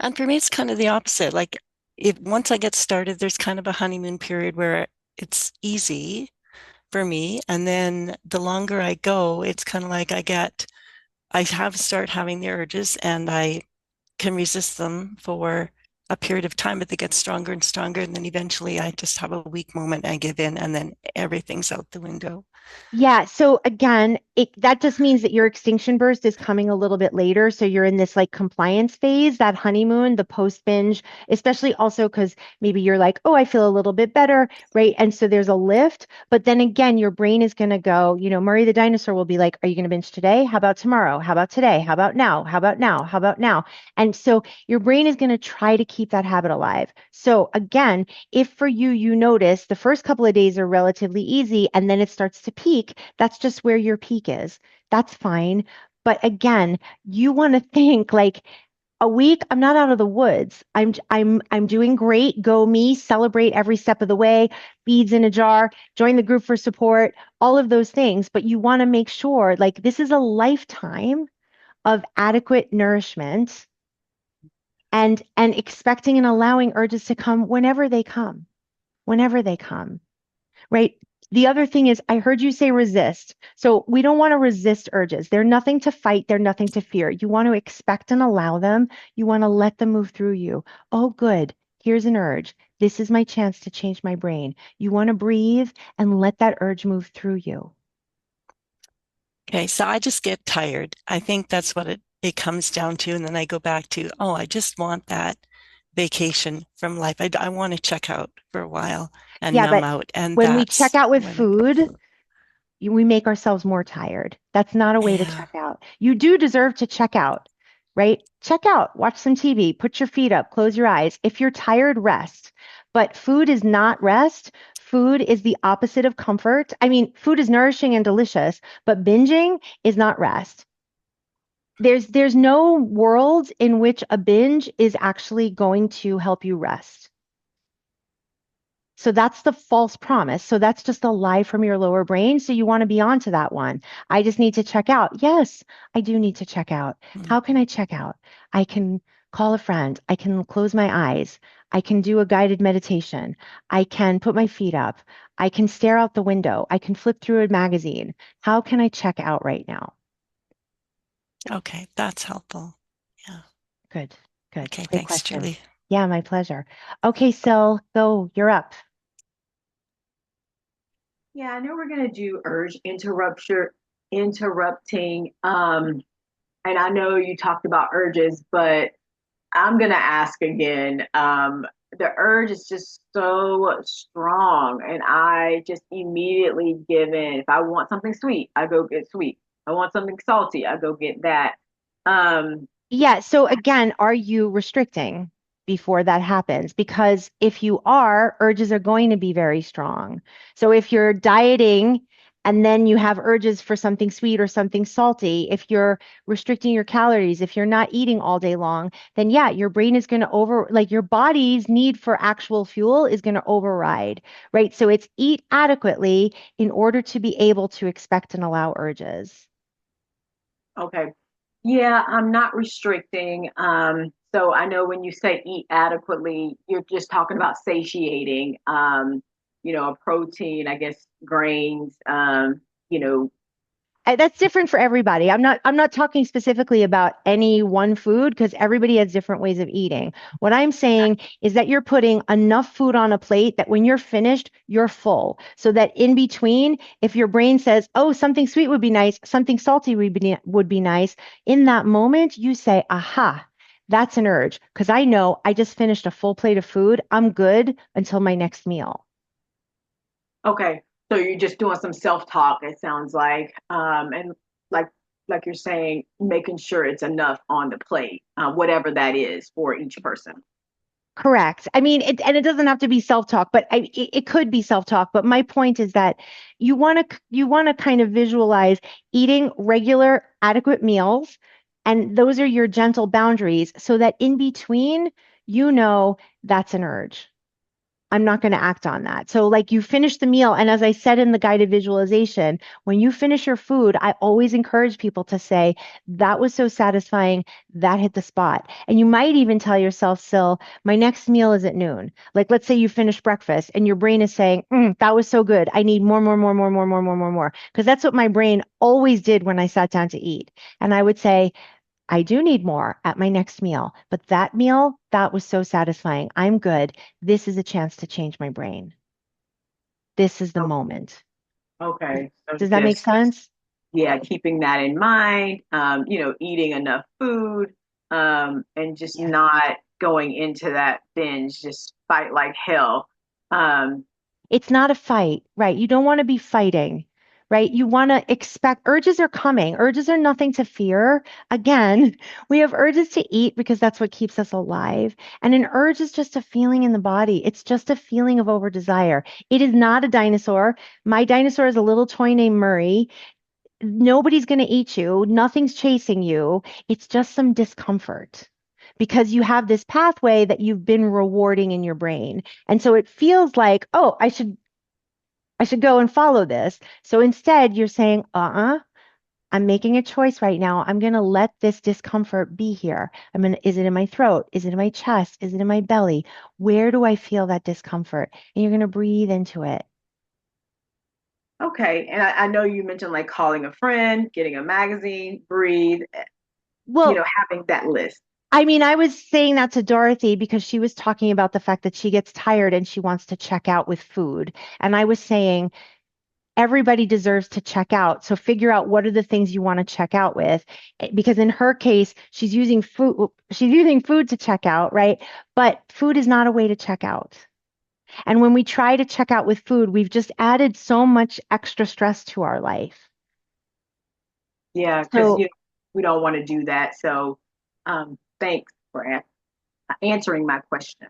And for me, it's kind of the opposite. Like if once I get started, there's kind of a honeymoon period where it's easy for me. And then the longer I go, it's kind of like I have start having the urges and I can resist them for a period of time, but they get stronger and stronger. And then eventually I just have a weak moment, I give in, and then everything's out the window. Yeah, so again, that just means that your extinction burst is coming a little bit later. So you're in this like compliance phase, that honeymoon, the post binge, especially also because maybe you're like, oh, I feel a little bit better, right? And so there's a lift. But then again, your brain is going to go, Murray the dinosaur will be like, are you going to binge today? How about tomorrow? How about today? How about now? How about now? How about now? And so your brain is going to try to keep that habit alive. So again, if for you, you notice the first couple of days are relatively easy and then it starts to peak, that's just where your peak is. That's fine. But again, you want to think like a week, I'm not out of the woods. I'm doing great. Go me, celebrate every step of the way, beads in a jar, join the group for support, all of those things. But you want to make sure like this is a lifetime of adequate nourishment and expecting and allowing urges to come whenever they come, right? The other thing is, I heard you say resist. So we don't want to resist urges. They're nothing to fight, they're nothing to fear. You want to expect and allow them. You want to let them move through you. Oh, good. Here's an urge. This is my chance to change my brain. You want to breathe and let that urge move through you. Okay, so I just get tired. I think that's what it comes down to. And then I go back to, oh, I just want that vacation from life. I want to check out for a while and Yeah, numb but out. And when we check that's out with when it goes. food, we make ourselves more tired. That's not a way to Yeah. check out. You do deserve to check out, right? Check out, watch some TV, put your feet up, close your eyes. If you're tired, rest. But food is not rest. Food is the opposite of comfort. I mean, food is nourishing and delicious, but binging is not rest. There's no world in which a binge is actually going to help you rest. So that's the false promise. So that's just a lie from your lower brain. So you want to be onto that one. I just need to check out. Yes, I do need to check out. Mm. How can I check out? I can call a friend. I can close my eyes. I can do a guided meditation. I can put my feet up. I can stare out the window. I can flip through a magazine. How can I check out right now? Okay, that's helpful. Yeah. Good, good. Okay, Great thanks, question. Julie. Yeah, my pleasure. Okay, Sil, go. You're up. Yeah, I know we're gonna do urge interrupting. And I know you talked about urges, but I'm gonna ask again. The urge is just so strong, and I just immediately give in. If I want something sweet, I go get sweet. If I want something salty, I go get that. Um, Yeah. So again, are you restricting before that happens? Because if you are, urges are going to be very strong. So if you're dieting and then you have urges for something sweet or something salty, if you're restricting your calories, if you're not eating all day long, then yeah, your brain is going to like your body's need for actual fuel is going to override, right? So it's eat adequately in order to be able to expect and allow urges. okay. Yeah, I'm not restricting. So I know when you say eat adequately, you're just talking about satiating, a protein, I guess, grains, you know, That's different for everybody. I'm not talking specifically about any one food because everybody has different ways of eating. What I'm saying is that you're putting enough food on a plate that when you're finished, you're full. So that in between, if your brain says, "Oh, something sweet would be nice, something salty would be nice," in that moment, you say, "Aha, that's an urge," because I know I just finished a full plate of food. I'm good until my next meal. okay. So you're just doing some self-talk, it sounds like. And like like you're saying, making sure it's enough on the plate, whatever that is for each person. Correct. I mean, and it doesn't have to be self-talk, but it could be self-talk. But my point is that you want to kind of visualize eating regular, adequate meals, and those are your gentle boundaries, so that in between, that's an urge. I'm not going to act on that. So, like, you finish the meal. And as I said in the guided visualization, when you finish your food, I always encourage people to say, "That was so satisfying. That hit the spot." And you might even tell yourself, "Sil, my next meal is at noon." Like, let's say you finish breakfast and your brain is saying, "That was so good. I need more, more, more, more, more, more, more, more, more." Because that's what my brain always did when I sat down to eat. And I would say, I do need more at my next meal, but that meal, that was so satisfying. I'm good. This is a chance to change my brain. This is the Oh, moment. okay. So Does that make just sense? yeah, keeping that in mind, eating enough food, and just Yeah. not going into that binge, just fight like hell. Um, It's not a fight, right? You don't want to be fighting, right? You want to expect urges are coming. Urges are nothing to fear. Again, we have urges to eat because that's what keeps us alive. And an urge is just a feeling in the body. It's just a feeling of over desire. It is not a dinosaur. My dinosaur is a little toy named Murray. Nobody's going to eat you. Nothing's chasing you. It's just some discomfort because you have this pathway that you've been rewarding in your brain. And so it feels like, "Oh, I should go and follow this." So instead, you're saying, I'm making a choice right now. I'm going to let this discomfort be here. Is it in my throat? Is it in my chest? Is it in my belly? Where do I feel that discomfort? And you're going to breathe into it. okay, and I know you mentioned like calling a friend, getting a magazine, breathe, Well, having that list. I mean, I was saying that to Dorothy because she was talking about the fact that she gets tired and she wants to check out with food. And I was saying everybody deserves to check out. So figure out what are the things you want to check out with. Because in her case, she's using food to check out, right? But food is not a way to check out. And when we try to check out with food, we've just added so much extra stress to our life. Yeah, because So we don't want to do that. So, thanks for answering my question.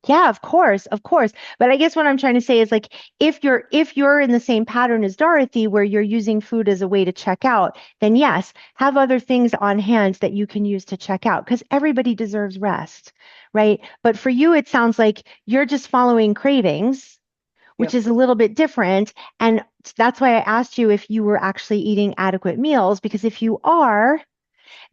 yeah, of course, of course. But I guess what I'm trying to say is, like, if you're in the same pattern as Dorothy where you're using food as a way to check out, then yes, have other things on hand that you can use to check out because everybody deserves rest, right? But for you, it sounds like you're just following cravings, which Yep. is a little bit different. And that's why I asked you if you were actually eating adequate meals, because if you are,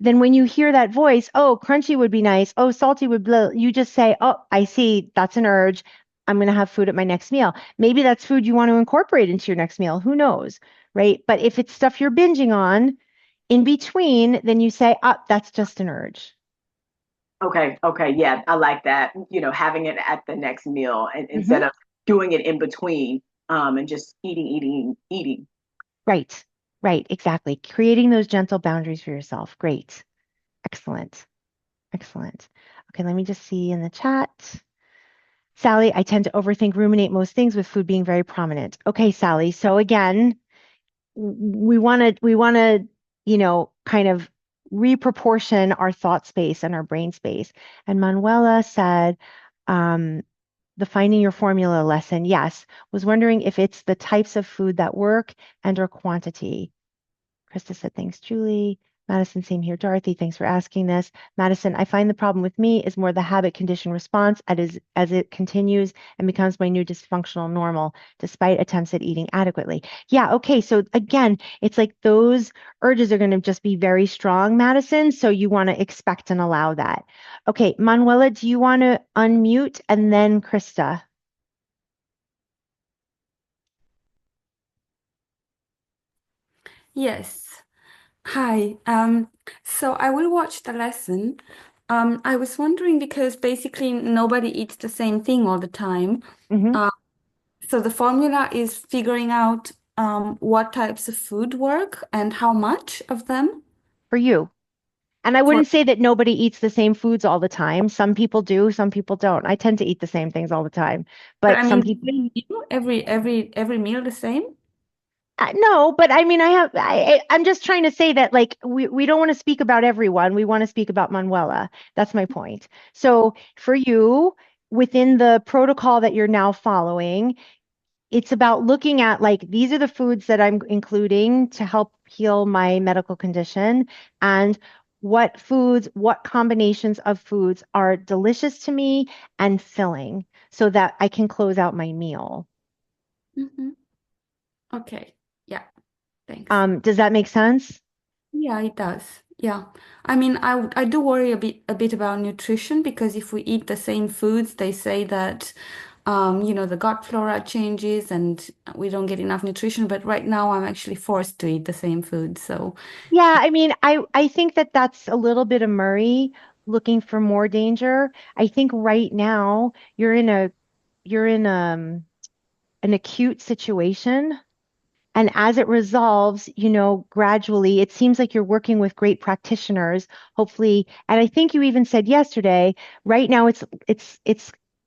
then when you hear that voice, "Oh, crunchy would be nice. Oh, salty would blow," you just say, "Oh, I see. That's an urge. I'm going to have food at my next meal." Maybe that's food you want to incorporate into your next meal. Who knows? Right. But if it's stuff you're binging on in between, then you say, "That's just an urge." Okay, okay, yeah, I like that. Having it at the next meal and Hmm. instead of doing it in between, and just eating, eating, eating. Right. Right. Exactly. Creating those gentle boundaries for yourself. Great. Excellent. Excellent. Okay. Let me just see in the chat. Sally, I tend to overthink, ruminate most things with food being very prominent. Okay, Sally. So again, we want to, kind of reproportion our thought space and our brain space. And Manuela said, um, the finding your formula lesson. Yes, was wondering if it's the types of food that work and or quantity. Krista said, thanks, Julie. Madison, same here. Dorothy, thanks for asking this. Madison, I find the problem with me is more the habit condition response as it continues and becomes my new dysfunctional normal, despite attempts at eating adequately. Yeah, okay. So again, it's like those urges are going to just be very strong, Madison. So you want to expect and allow that. Okay, Manuela, do you want to unmute and then Krista? Yes. Hi. So I will watch the lesson. I was wondering because basically nobody eats the same thing all the time. Hmm. Uh, so the formula is figuring out what types of food work and how much of them For you. And I for, wouldn't say that nobody eats the same foods all the time. Some people do, some people don't. I tend to eat the same things all the time, but but I some mean people, every meal the same? no, but I mean, I'm just trying to say that like we don't want to speak about everyone. We want to speak about Manuela. That's my point. So for you, within the protocol that you're now following, it's about looking at like these are the foods that I'm including to help heal my medical condition and what combinations of foods are delicious to me and filling so that I can close out my meal. Hmm. Okay. Yeah, thanks. Does that make sense? Yeah, it does. Yeah. I mean, I do worry a bit about nutrition because if we eat the same foods, they say that the gut flora changes and we don't get enough nutrition. But right now, I'm actually forced to eat the same food. So, Yeah, I mean, I think that that's a little bit of Murray looking for more danger. I think right now you're in an acute situation. And as it resolves, gradually, it seems like you're working with great practitioners, hopefully. And I think you even said yesterday, right now it's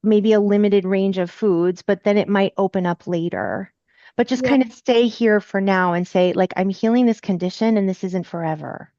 maybe a limited range of foods, but then it might open up later. But just yeah. kind of stay here for now and say, like, I'm healing this condition and this isn't forever.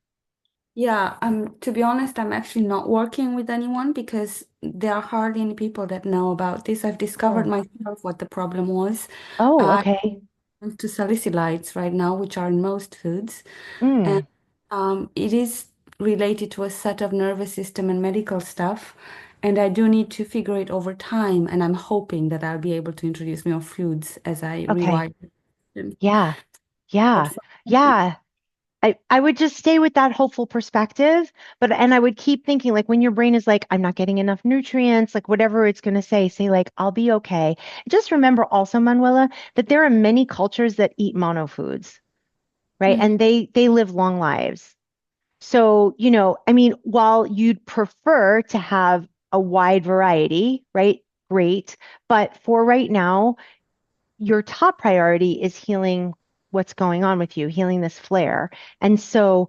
Yeah, to be honest, I'm actually not working with anyone because there are hardly any people that know about this. I've discovered Oh, myself what the problem was. oh, I okay. to salicylates right now, which are in most foods. And Mm, it is related to a set of nervous system and medical stuff. And I do need to figure it over time. And I'm hoping that I'll be able to introduce more foods as I okay. rewire them. Yeah, But yeah, for yeah. I would just stay with that hopeful perspective, and I would keep thinking like when your brain is like, I'm not getting enough nutrients, like whatever it's going to say like, I'll be okay. Just remember also, Manuela, that there are many cultures that eat mono foods, right? Mm, And they live long lives. So, I mean, while you'd prefer to have a wide variety, right? Great. But for right now, your top priority is healing what's going on with you, healing this flare. And so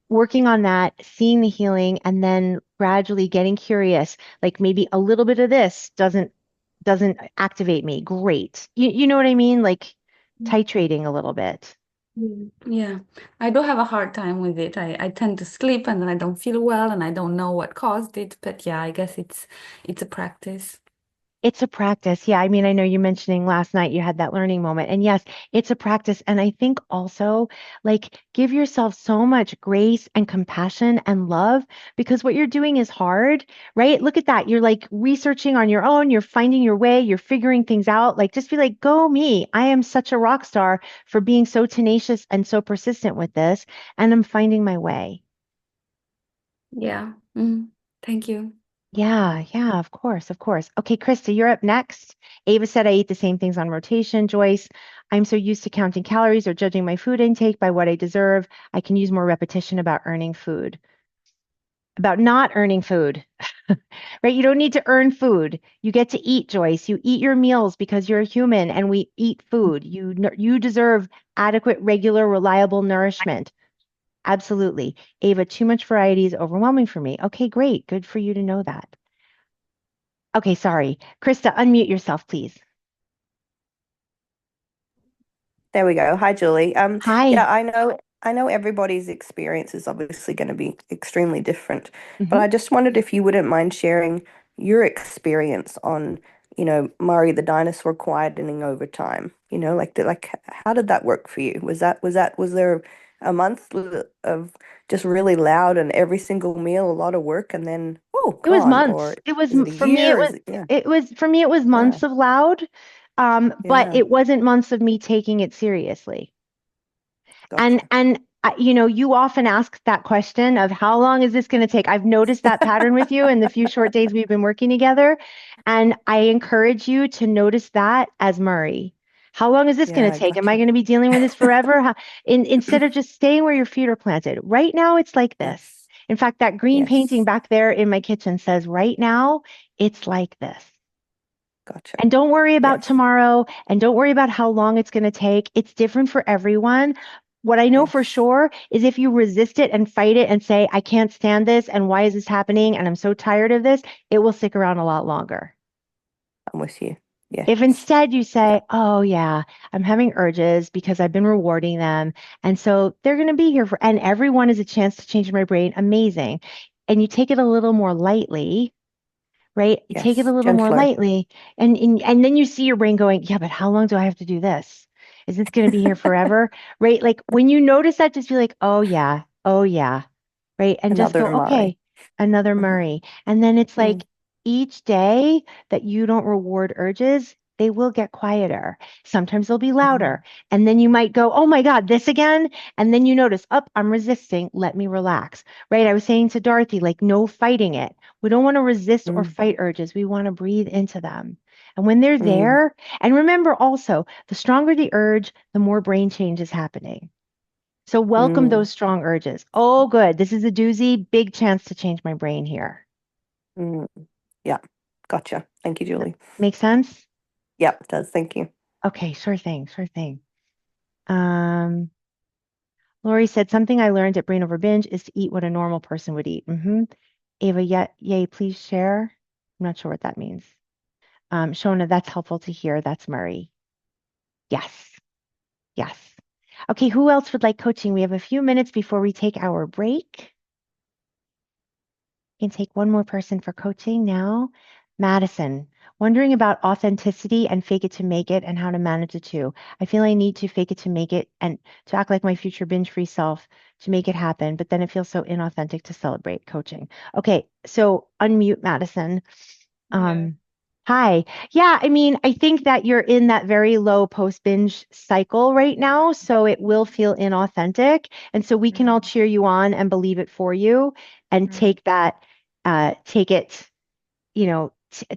working on that, seeing the healing, and then gradually getting curious, like maybe a little bit of this doesn't activate me. Great. You know what I mean? Like titrating a little bit. mm. Yeah, I do have a hard time with it. I tend to sleep and then I don't feel well and I don't know what caused it. But yeah, I guess it's a practice. It's a practice. Yeah. I mean, I know you mentioning last night you had that learning moment. And yes, it's a practice. And I think also, like, give yourself so much grace and compassion and love because what you're doing is hard, right? Look at that. You're like researching on your own, you're finding your way, you're figuring things out. Like, just be like, go me. I am such a rock star for being so tenacious and so persistent with this. And I'm finding my way. Yeah. Mm. Thank you. Yeah, yeah, of course, of course. Okay, Krista, you're up next. Ava said I eat the same things on rotation. Joyce, I'm so used to counting calories or judging my food intake by what I deserve. I can use more repetition about earning food, about not earning food, right? You don't need to earn food. You get to eat, Joyce. You eat your meals because you're a human and we eat food. You deserve adequate, regular, reliable nourishment. Absolutely. Ava, too much variety is overwhelming for me. Okay, great. Good for you to know that. Okay, sorry. Krista, unmute yourself, please. There we go. Hi, Julie. Hi. Yeah, I know everybody's experience is obviously going to be extremely different, but Hmm. I just wondered if you wouldn't mind sharing your experience on, Murray the dinosaur quietening over time. Like how did that work for you? Was there a month of just really loud and every single meal, a lot of work, and then oh, It was gone. Or months. It was is it a for me, year? Is it yeah, it was yeah, months of loud. But yeah. it wasn't months of me taking it seriously. Gotcha. You know, you often ask that question of how long is this going to take? I've noticed that pattern with you in the few short days we've been working together. And I encourage you to notice that as Murray. How long is this going to Yeah, take? Am I gotcha. going to be dealing with this forever? Instead of just staying where your feet are planted. Right now, it's like this. Yes. In fact, that green painting Yes. back there in my kitchen says, right now, it's like this. Gotcha. And don't worry about Yes. tomorrow and don't worry about how long it's going to take. It's different for everyone. What I know for Yes. sure is if you resist it and fight it and say, I can't stand this and why is this happening and I'm so tired of this, it will stick around a lot longer. I'm with you. If Yes. instead you Yeah. say, oh yeah, I'm having urges because I've been rewarding them. And so they're going to be here and everyone is a chance to change my brain. Amazing. And you take it a little more lightly, right? You take it a Yes. little more Gentler. lightly, and then you see your brain going, yeah, but how long do I have to do this? Is this going to be here forever? Right? Like when you notice that, just be like, oh yeah, right? And just go, Another okay, Mari. another Mhm. Murray. And then it's Mm, like each day that you don't reward urges, they will get quieter. Sometimes they'll be mm, louder. And then you might go, oh my God, this again. And then you notice, up, I'm resisting. Let me relax. Right? I was saying to Dorothy, like, no fighting it. We don't want to resist or mm, fight urges. We want to breathe into them. And when they're mm, there, and remember also, the stronger the urge, the more brain change is happening. So welcome mm, those strong urges. Oh, good. This is a doozy. Big chance to change my brain here. mm. Yeah. Gotcha. Thank you, Julie. Make sense? Yeah, it does. Thank you. Okay, sure thing, sure thing. Um, Lori said something I learned at Brain Over Binge is to eat what a normal person would eat. Ava, yay, please share. I'm not sure what that means. Shona, that's helpful to hear. That's Murray. Yes, yes. Okay, who else would like coaching? We have a few minutes before we take our break. We can take one more person for coaching now. Madison, wondering about authenticity and fake it to make it and how to manage the two. I feel I need to fake it to make it and to act like my future binge-free self to make it happen, but then it feels so inauthentic to celebrate coaching. Okay, so unmute Madison. Yeah. Um, Hi. Yeah, I mean, I think that you're in that very low post binge cycle right now, so it will feel inauthentic. And so we can all Mm, cheer you on and believe it for you and mm, take it,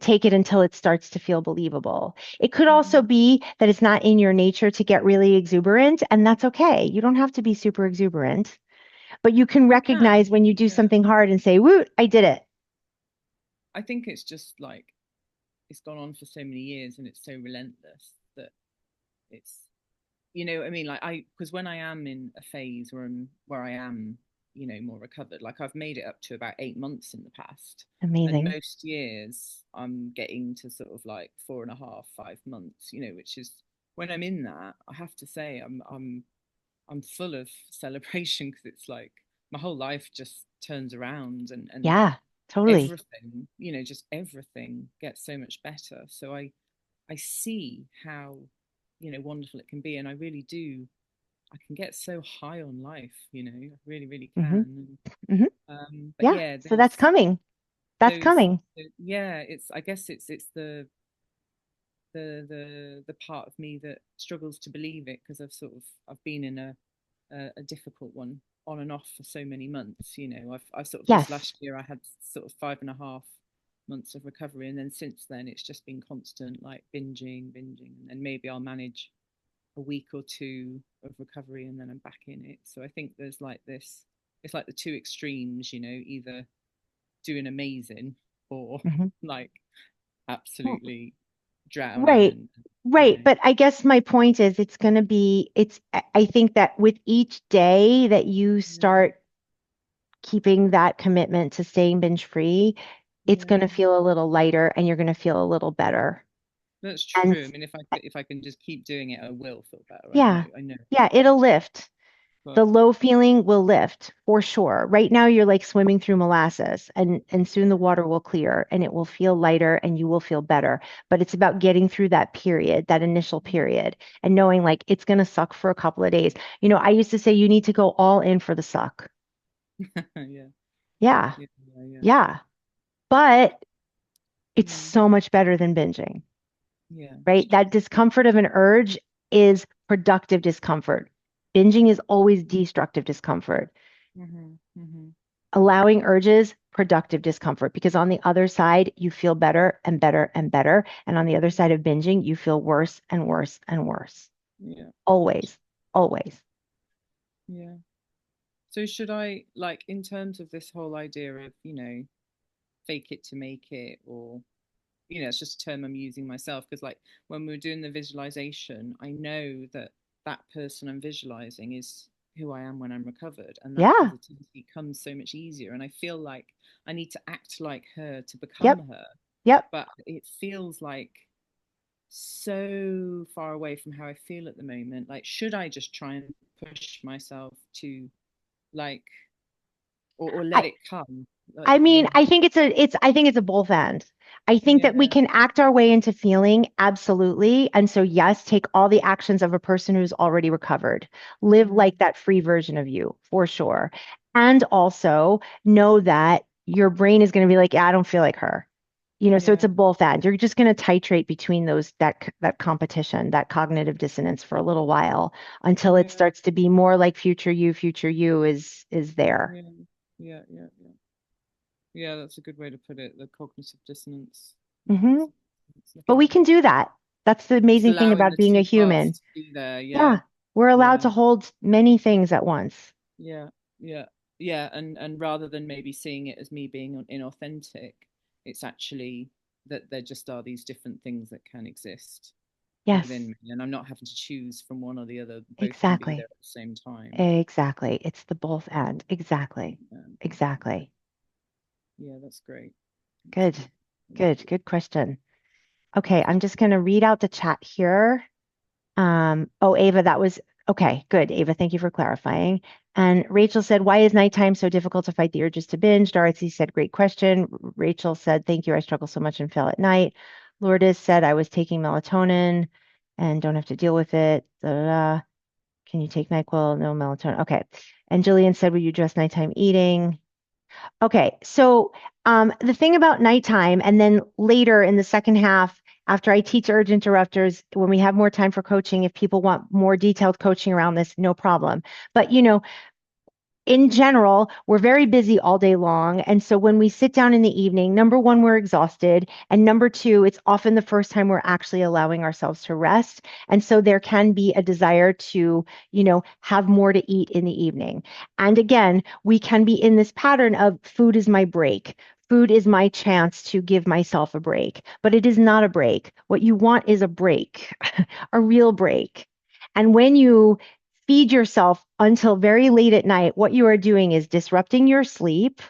take it until it starts to feel believable. It could also mm. be that it's not in your nature to get really exuberant, and that's okay. You don't have to be super exuberant, but you can I recognize can. when you do Yeah. something hard and say, "Woo, I did it." I think it's just like it's gone on for so many years and it's so relentless that it's I mean, like because when I am in a phase where I am, more recovered, like I've made it up to about 8 months in the past. And Amazing. most years I'm getting to sort of like 4.5, 5 months, which is when I'm in that, I have to say I'm full of celebration because it's like my whole life just turns around and Yeah, totally. everything, just everything gets so much better. So I see how, wonderful it can be. And I really do, I can get so high on life, I really, really hmm can. hmm But Yeah. yeah, So that's coming. That's those, coming. yeah, I guess it's the part of me that struggles to believe it because I've been in a difficult one on and off for so many months. I've sort of just Yes. last year I had sort of 5.5 months of recovery, and then since then it's just been constant, like binging, and then maybe I'll manage a week or two of recovery, and then I'm back in it. So I think there's like this. It's like the two extremes, either doing amazing or hmm like absolutely drowning, Right. and Right. But I guess my point is I think that with each day that you yeah, start keeping that commitment to staying binge free, it's going yeah. to feel a little lighter and you're going to feel a little better. That's And true. I mean, if I can just keep doing it, I will feel better. I know, yeah, I know. yeah, it'll lift. The But low feeling will lift for sure. Right now, you're like swimming through molasses, and soon the water will clear and it will feel lighter and you will feel better. But it's about getting through that period, that initial period, and knowing like it's going to suck for a couple of days. I used to say you need to go all in for the suck. yeah, Yeah, yeah, yeah, yeah. yeah. But it's Mm, so much better than binging, yeah, it's right? true. That discomfort of an urge is productive discomfort. Binging is always destructive discomfort. Mm-hmm, mm-hmm. Allowing urges, productive discomfort, because on the other side, you feel better and better and better. And on the other side of binging, you feel worse and worse and worse. Yeah, Always, always. yeah. So should I, like, in terms of this whole idea of, fake it to make it, or, it's just a term I'm using myself, because, like, when we were doing the visualization, I know that that person I'm visualizing is who I am when I'm recovered, and that Yeah. positivity comes so much easier. And I feel like I need to act like her to become Yep. her, Yep. but it feels like so far away from how I feel at the moment. Like, should I just try and push myself to, like, or let I, it come? I mean, Yeah, I think it's a both end. I think that we yeah, can act our way into feeling, absolutely. And so, yes, take all the actions of a person who's already recovered. Live mm, like that free version of you, for sure. And also know that your brain is going to be like, yeah, I don't feel like her. So it's yeah, a both end. You're just going to titrate between that competition, that cognitive dissonance for a little while until it yeah, starts to be more like future you is there. yeah, yeah, yeah, yeah. Yeah, that's a good way to put it. The cognitive dissonance. Yeah, Hmm. it's But looking we at can do that. That's the just amazing thing allowing about the being a two human. parts to be there. Yeah, Yeah, we're allowed yeah, to hold many things at once. yeah, yeah, yeah. And rather than maybe seeing it as me being inauthentic, it's actually that there just are these different things that can exist Yes, within me, and I'm not having to choose from one or the other. Both can be there exactly. at the same time. Exactly. It's the both end. Exactly. Um, Exactly. yeah, that's great. That's Good. great. Thank Good. you. Good question. Okay, I'm just going to read out the chat here. Oh, Ava, that was okay. Good, Ava. Thank you for clarifying. And Rachel said, "Why is nighttime so difficult to fight the urges to binge?" Dorothy said, "Great question." Rachel said, "Thank you. I struggle so much and fail at night." Lourdes said, "I was taking melatonin and don't have to deal with it. Da, da, da. Can you take NyQuil? No melatonin. Okay." And Jillian said, "Will you address nighttime eating?" Okay, so the thing about nighttime, and then later in the second half, after I teach urge interrupters, when we have more time for coaching, if people want more detailed coaching around this, no problem. But in general, we're very busy all day long. And so when we sit down in the evening, number one, we're exhausted. And number two, it's often the first time we're actually allowing ourselves to rest. And so there can be a desire to, have more to eat in the evening. And again, we can be in this pattern of food is my break. Food is my chance to give myself a break, but it is not a break. What you want is a break, a real break. And when you feed yourself until very late at night, what you are doing is disrupting your sleep,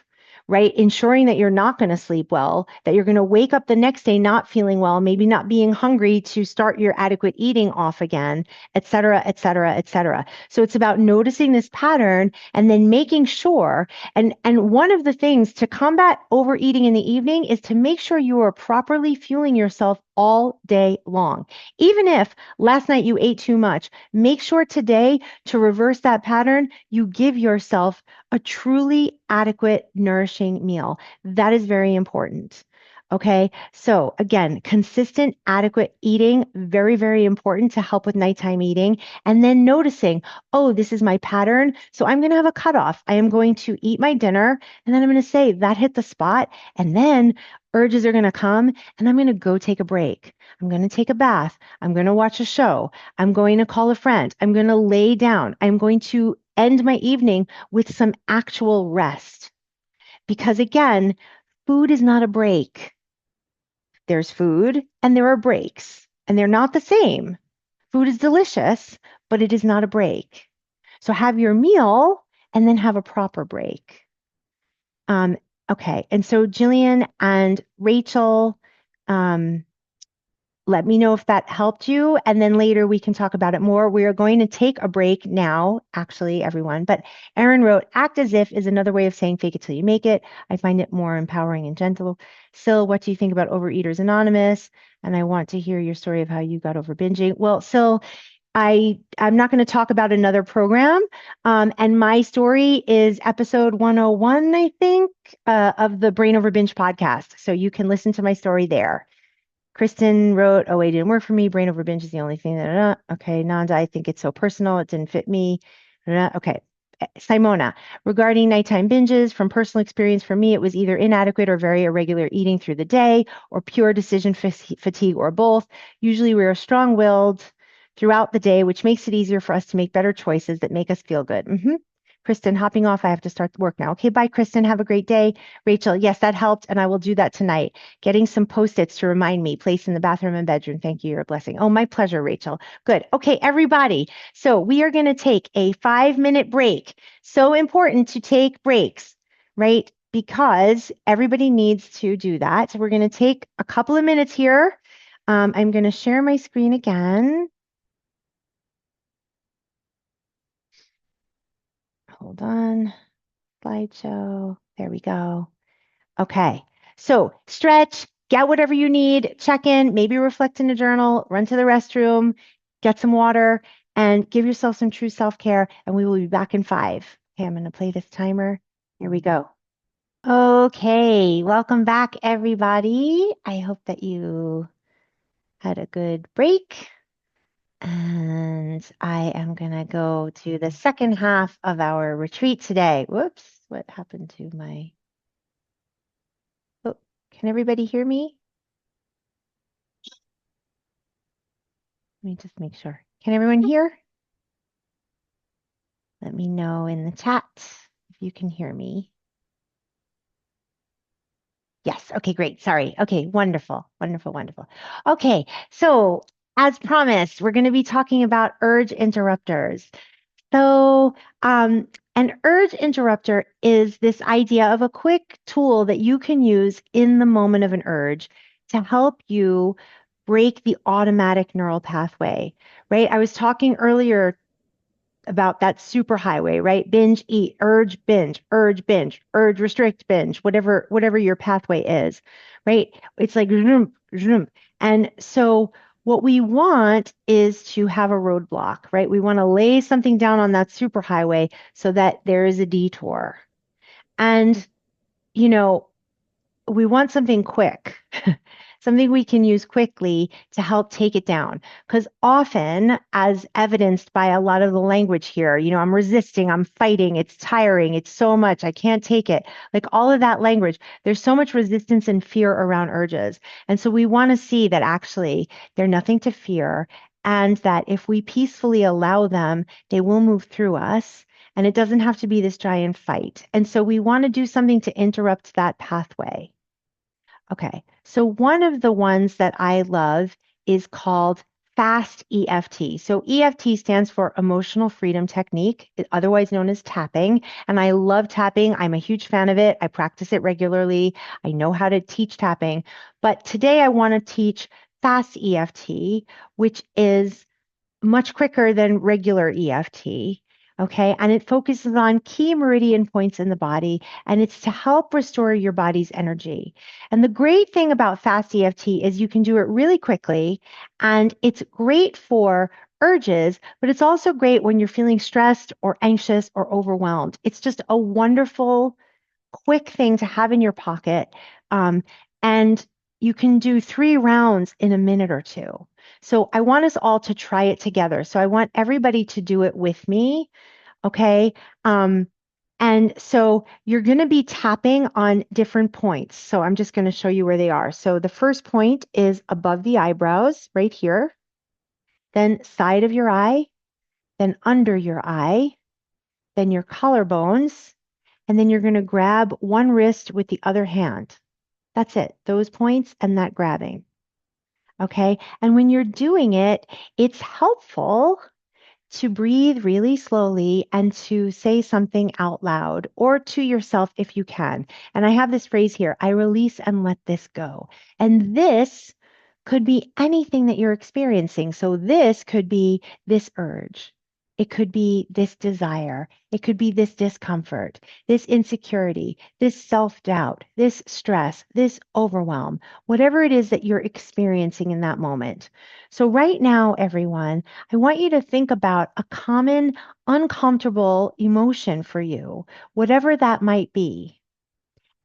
right? Ensuring that you're not going to sleep well, that you're going to wake up the next day not feeling well, maybe not being hungry to start your adequate eating off again, et cetera, et cetera, et cetera. So it's about noticing this pattern and then making sure. And one of the things to combat overeating in the evening is to make sure you are properly fueling yourself all day long. Even if last night you ate too much, make sure today to reverse that pattern, you give yourself a truly adequate, nourishing meal. That is very important. Okay. So again, consistent, adequate eating, very, very important to help with nighttime eating. And then noticing, oh, this is my pattern. So I'm going to have a cutoff. I am going to eat my dinner and then I'm going to say that hit the spot. And then urges are going to come and I'm going to go take a break. I'm going to take a bath. I'm going to watch a show. I'm going to call a friend. I'm going to lay down. I'm going to end my evening with some actual rest. Because again, food is not a break. There's food and there are breaks, and they're not the same. Food is delicious, but it is not a break. So have your meal and then have a proper break. Um, okay. And so Jillian and Rachel, um, let me know if that helped you, and then later we can talk about it more. We are going to take a break now, actually, everyone. But Erin wrote, act as if is another way of saying fake it till you make it. I find it more empowering and gentle. Sil, what do you think about Overeaters Anonymous? And I want to hear your story of how you got over binging. Well, Sil, I'm not going to talk about another program. And my story is episode 101, I think, of the Brain Over Binge podcast. So you can listen to my story there. Kristen wrote, oh, wait, it didn't work for me. Brain over binge is the only thing that, okay. Nanda, I think it's so personal. It didn't fit me. Okay. Simona, regarding nighttime binges, from personal experience, for me, it was either inadequate or very irregular eating through the day, or pure decision fatigue, or both. Usually we are strong willed throughout the day, which makes it easier for us to make better choices that make us feel good. Kristen, hopping off. I have to start work now. Okay, bye, Kristen. Have a great day. Rachel, yes, that helped, and I will do that tonight. Getting some Post-its to remind me, placed in the bathroom and bedroom. Thank you, you're a blessing. Oh, my pleasure, Rachel. Good. Okay, everybody. So we are going to take a 5-minute break. So important to take breaks, right? Because everybody needs to do that. So we're going to take a couple of minutes here. I'm going to share my screen again. Hold on. Slideshow. There we go. Okay. So stretch, get whatever you need, check in, maybe reflect in a journal, run to the restroom, get some water, and give yourself some true self-care. And we will be back in 5. Okay, I'm going to play this timer. Here we go. Okay, welcome back, everybody. I hope that you had a good break. And I am going to go to the second half of our retreat today. Whoops, what happened to my... Oh, can everybody hear me? Let me just make sure. Can everyone hear? Let me know in the chat if you can hear me. Yes. Okay, great. Sorry. Okay, wonderful. Wonderful, wonderful. Okay, so as promised, we're going to be talking about urge interrupters. So, an urge interrupter is this idea of a quick tool that you can use in the moment of an urge to help you break the automatic neural pathway, right? I was talking earlier about that superhighway, right? Binge, eat, urge, binge, restrict, binge, whatever your pathway is, right? It's like zoom, zoom. And so what we want is to have a roadblock, right? We want to lay something down on that superhighway so that there is a detour. And, you know, we want something quick, something we can use quickly to help take it down. Because often, as evidenced by a lot of the language here, I'm resisting, I'm fighting, it's tiring, it's so much, I can't take it. Like all of that language, there's so much resistance and fear around urges. And so we want to see that actually they're nothing to fear, and that if we peacefully allow them, they will move through us. And it doesn't have to be this giant fight. And so we want to do something to interrupt that pathway. Okay, so one of the ones that I love is called FAST EFT. So EFT stands for Emotional Freedom Technique, otherwise known as tapping. And I love tapping. I'm a huge fan of it. I practice it regularly. I know how to teach tapping. But today I want to teach FAST EFT, which is much quicker than regular EFT. Okay, and it focuses on key meridian points in the body, and it's to help restore your body's energy. And the great thing about fast EFT is you can do it really quickly, and it's great for urges, but it's also great when you're feeling stressed or anxious or overwhelmed. It's just a wonderful, quick thing to have in your pocket. And you can do 3 rounds in a minute or 2. So I want us all to try it together. So I want everybody to do it with me. Okay. And so you're going to be tapping on different points. So I'm just going to show you where they are. So the first point is above the eyebrows, right here, then side of your eye, then under your eye, then your collarbones, and then you're going to grab one wrist with the other hand. That's it, those points and that grabbing. Okay. And when you're doing it, it's helpful to breathe really slowly and to say something out loud or to yourself if you can. And I have this phrase here, I release and let this go. And this could be anything that you're experiencing. So this could be this urge. It could be this desire. It could be this discomfort, this insecurity, this self doubt, this stress, this overwhelm, whatever it is that you're experiencing in that moment. So, right now, everyone, I want you to think about a common uncomfortable emotion for you, whatever that might be.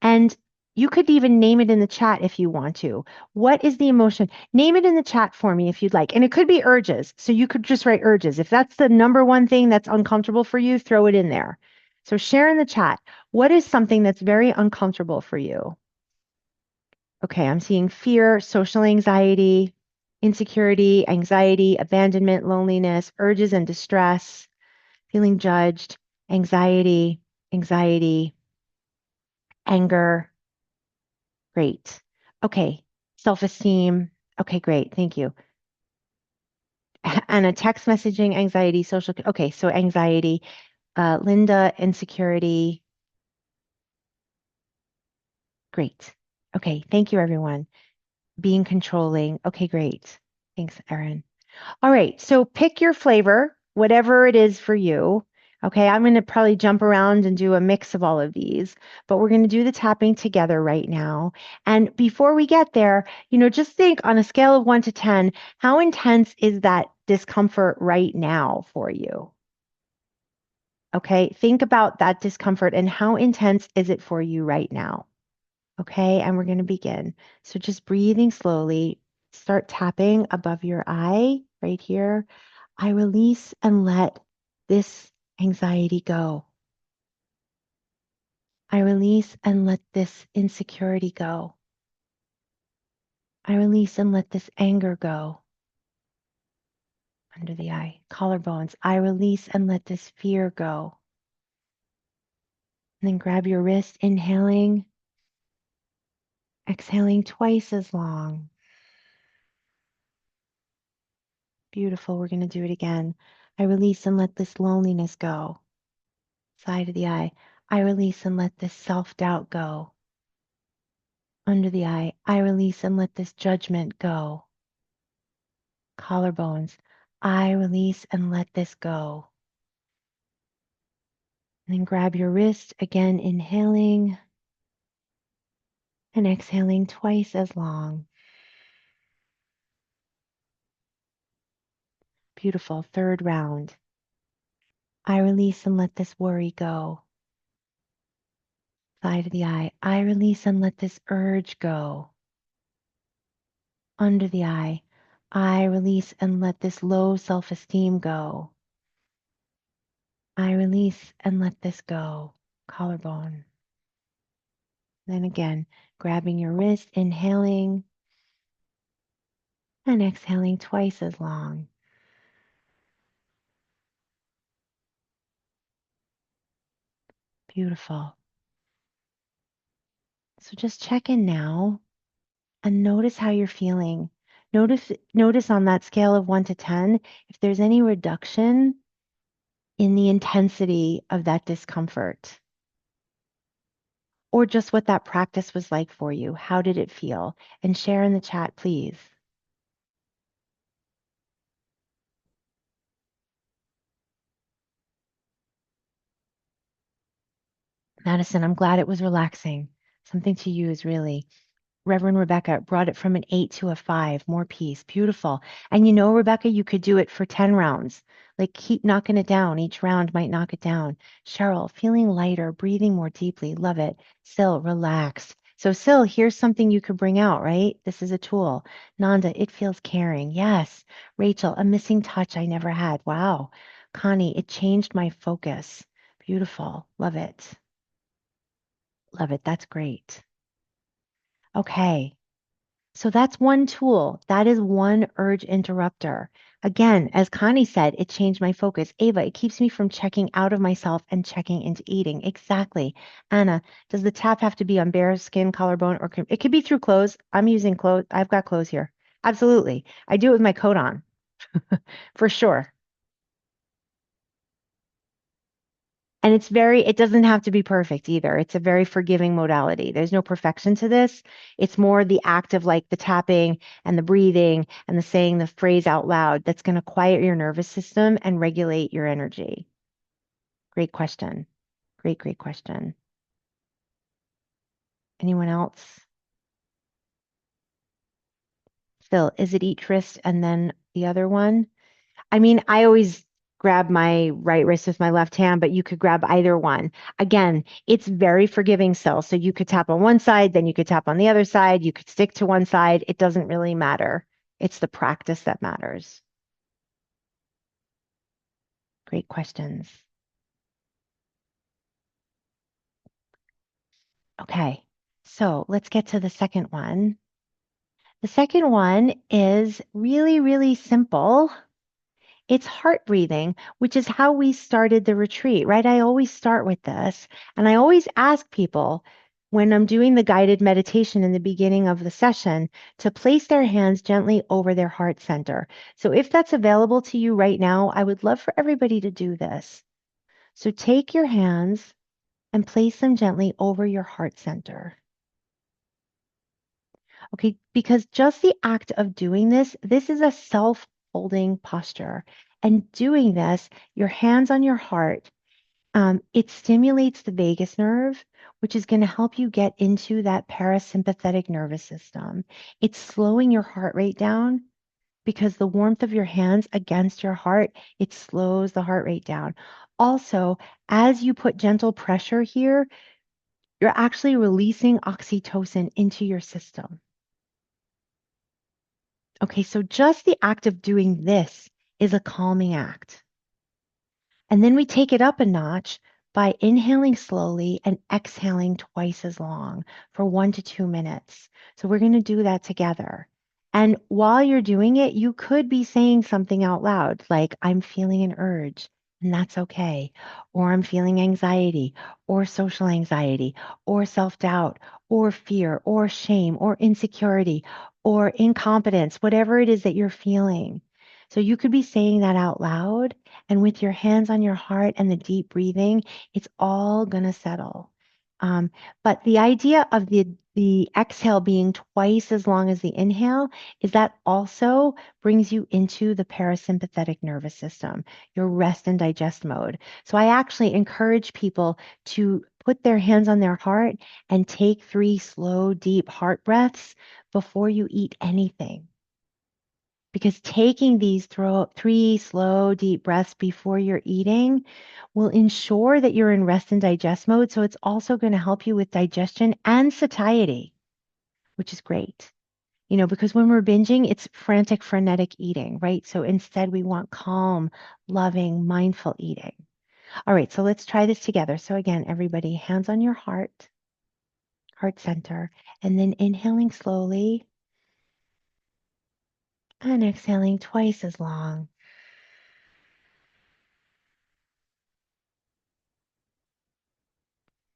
And you could even name it in the chat if you want to. What is the emotion? Name it in the chat for me if you'd like. And it could be urges. So you could just write urges. If that's the number one thing that's uncomfortable for you, throw it in there. So share in the chat. What is something that's very uncomfortable for you? Okay, I'm seeing fear, social anxiety, insecurity, anxiety, abandonment, loneliness, urges and distress, feeling judged, anxiety, anger. Great. Okay. Self-esteem. Okay, great. Thank you. And a text messaging, anxiety, social. Okay, so anxiety. Linda, insecurity. Great. Okay, thank you, everyone. Being controlling. Okay, great. Thanks, Erin. All right, so pick your flavor, whatever it is for you. Okay, I'm going to probably jump around and do a mix of all of these, but we're going to do the tapping together right now. And before we get there, just think on a scale of 1 to 10, how intense is that discomfort right now for you? Okay, think about that discomfort and how intense is it for you right now? Okay, and we're going to begin. So just breathing slowly, start tapping above your eye right here. I release and let this anxiety go. I release and let this insecurity go. I release and let this anger go. Under the eye, collarbones. I release and let this fear go. And then grab your wrist, inhaling, exhaling twice as long. Beautiful. We're going to do it again. I release and let this loneliness go. Side of the eye. I release and let this self-doubt go. Under the eye. I release and let this judgment go. Collarbones. I release and let this go. And then grab your wrist, again inhaling and exhaling twice as long. Beautiful. Third round. I release and let this worry go. Side of the eye. I release and let this urge go. Under the eye. I release and let this low self-esteem go. I release and let this go. Collarbone. Then again, grabbing your wrist, inhaling and exhaling twice as long. Beautiful. So just check in now and notice how you're feeling. Notice on that scale of 1 to 10 if there's any reduction in the intensity of that discomfort, or just what that practice was like for you. How did it feel? And share in the chat, please. Madison, I'm glad it was relaxing. Something to use, really. Reverend Rebecca brought it from an 8 to a 5, more peace. Beautiful. And Rebecca, you could do it for 10 rounds. Like keep knocking it down. Each round might knock it down. Cheryl, feeling lighter, breathing more deeply. Love it. Sil, relaxed. So Sil, here's something you could bring out, right? This is a tool. Nanda, it feels caring. Yes. Rachel, a missing touch I never had. Wow. Connie, it changed my focus. Beautiful. Love it. Love it. That's great. Okay. So that's one tool. That is one urge interrupter. Again, as Connie said, it changed my focus. Ava, it keeps me from checking out of myself and checking into eating. Exactly. Anna, does the tap have to be on bare skin, collarbone, or it could be through clothes? I'm using clothes. I've got clothes here. Absolutely. I do it with my coat on. For sure. And it doesn't have to be perfect either. It's a very forgiving modality. There's no perfection to this. It's more the act of like the tapping and the breathing and the saying the phrase out loud that's going to quiet your nervous system and regulate your energy. Great question. Great, great question. Anyone else? Phil, is it each wrist and then the other one? I mean, I always grab my right wrist with my left hand, but you could grab either one. Again, it's very forgiving still. So you could tap on one side, then you could tap on the other side. You could stick to one side. It doesn't really matter. It's the practice that matters. Great questions. Okay, so let's get to the second one. The second one is really, really simple. It's heart breathing, which is how we started the retreat, right? I always start with this. And I always ask people when I'm doing the guided meditation in the beginning of the session to place their hands gently over their heart center. So if that's available to you right now, I would love for everybody to do this. So take your hands and place them gently over your heart center. Okay, because just the act of doing this is a self-holding posture. And doing this, your hands on your heart, it stimulates the vagus nerve, which is going to help you get into that parasympathetic nervous system. It's slowing your heart rate down because the warmth of your hands against your heart, it slows the heart rate down. Also, as you put gentle pressure here, you're actually releasing oxytocin into your system. Okay, so just the act of doing this is a calming act. And then we take it up a notch by inhaling slowly and exhaling twice as long for 1 to 2 minutes. So we're going to do that together. And while you're doing it, you could be saying something out loud, like, I'm feeling an urge, and that's okay. Or I'm feeling anxiety, or social anxiety, or self doubt, or fear, or shame, or insecurity, or incompetence, whatever it is that you're feeling. So you could be saying that out loud, and with your hands on your heart and the deep breathing, it's all going to settle. But the idea of the exhale being twice as long as the inhale is that also brings you into the parasympathetic nervous system, your rest and digest mode. So I actually encourage people to put their hands on their heart and take 3 slow, deep heart breaths before you eat anything. Because taking these 3 slow, deep breaths before you're eating will ensure that you're in rest and digest mode. So it's also going to help you with digestion and satiety, which is great. Because when we're binging, it's frantic, frenetic eating, right? So instead, we want calm, loving, mindful eating. All right, so let's try this together. So again, everybody, hands on your heart, heart center, and then inhaling slowly and exhaling twice as long.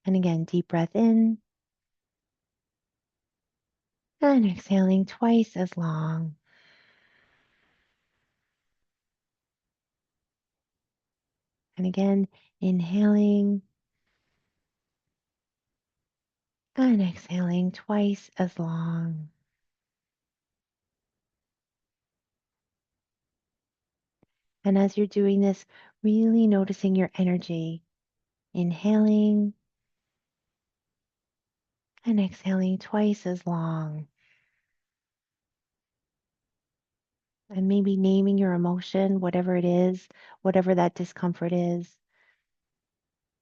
And again, deep breath in and exhaling twice as long. And again, inhaling and exhaling twice as long. And as you're doing this, really noticing your energy, inhaling and exhaling twice as long. And maybe naming your emotion, whatever it is, whatever that discomfort is.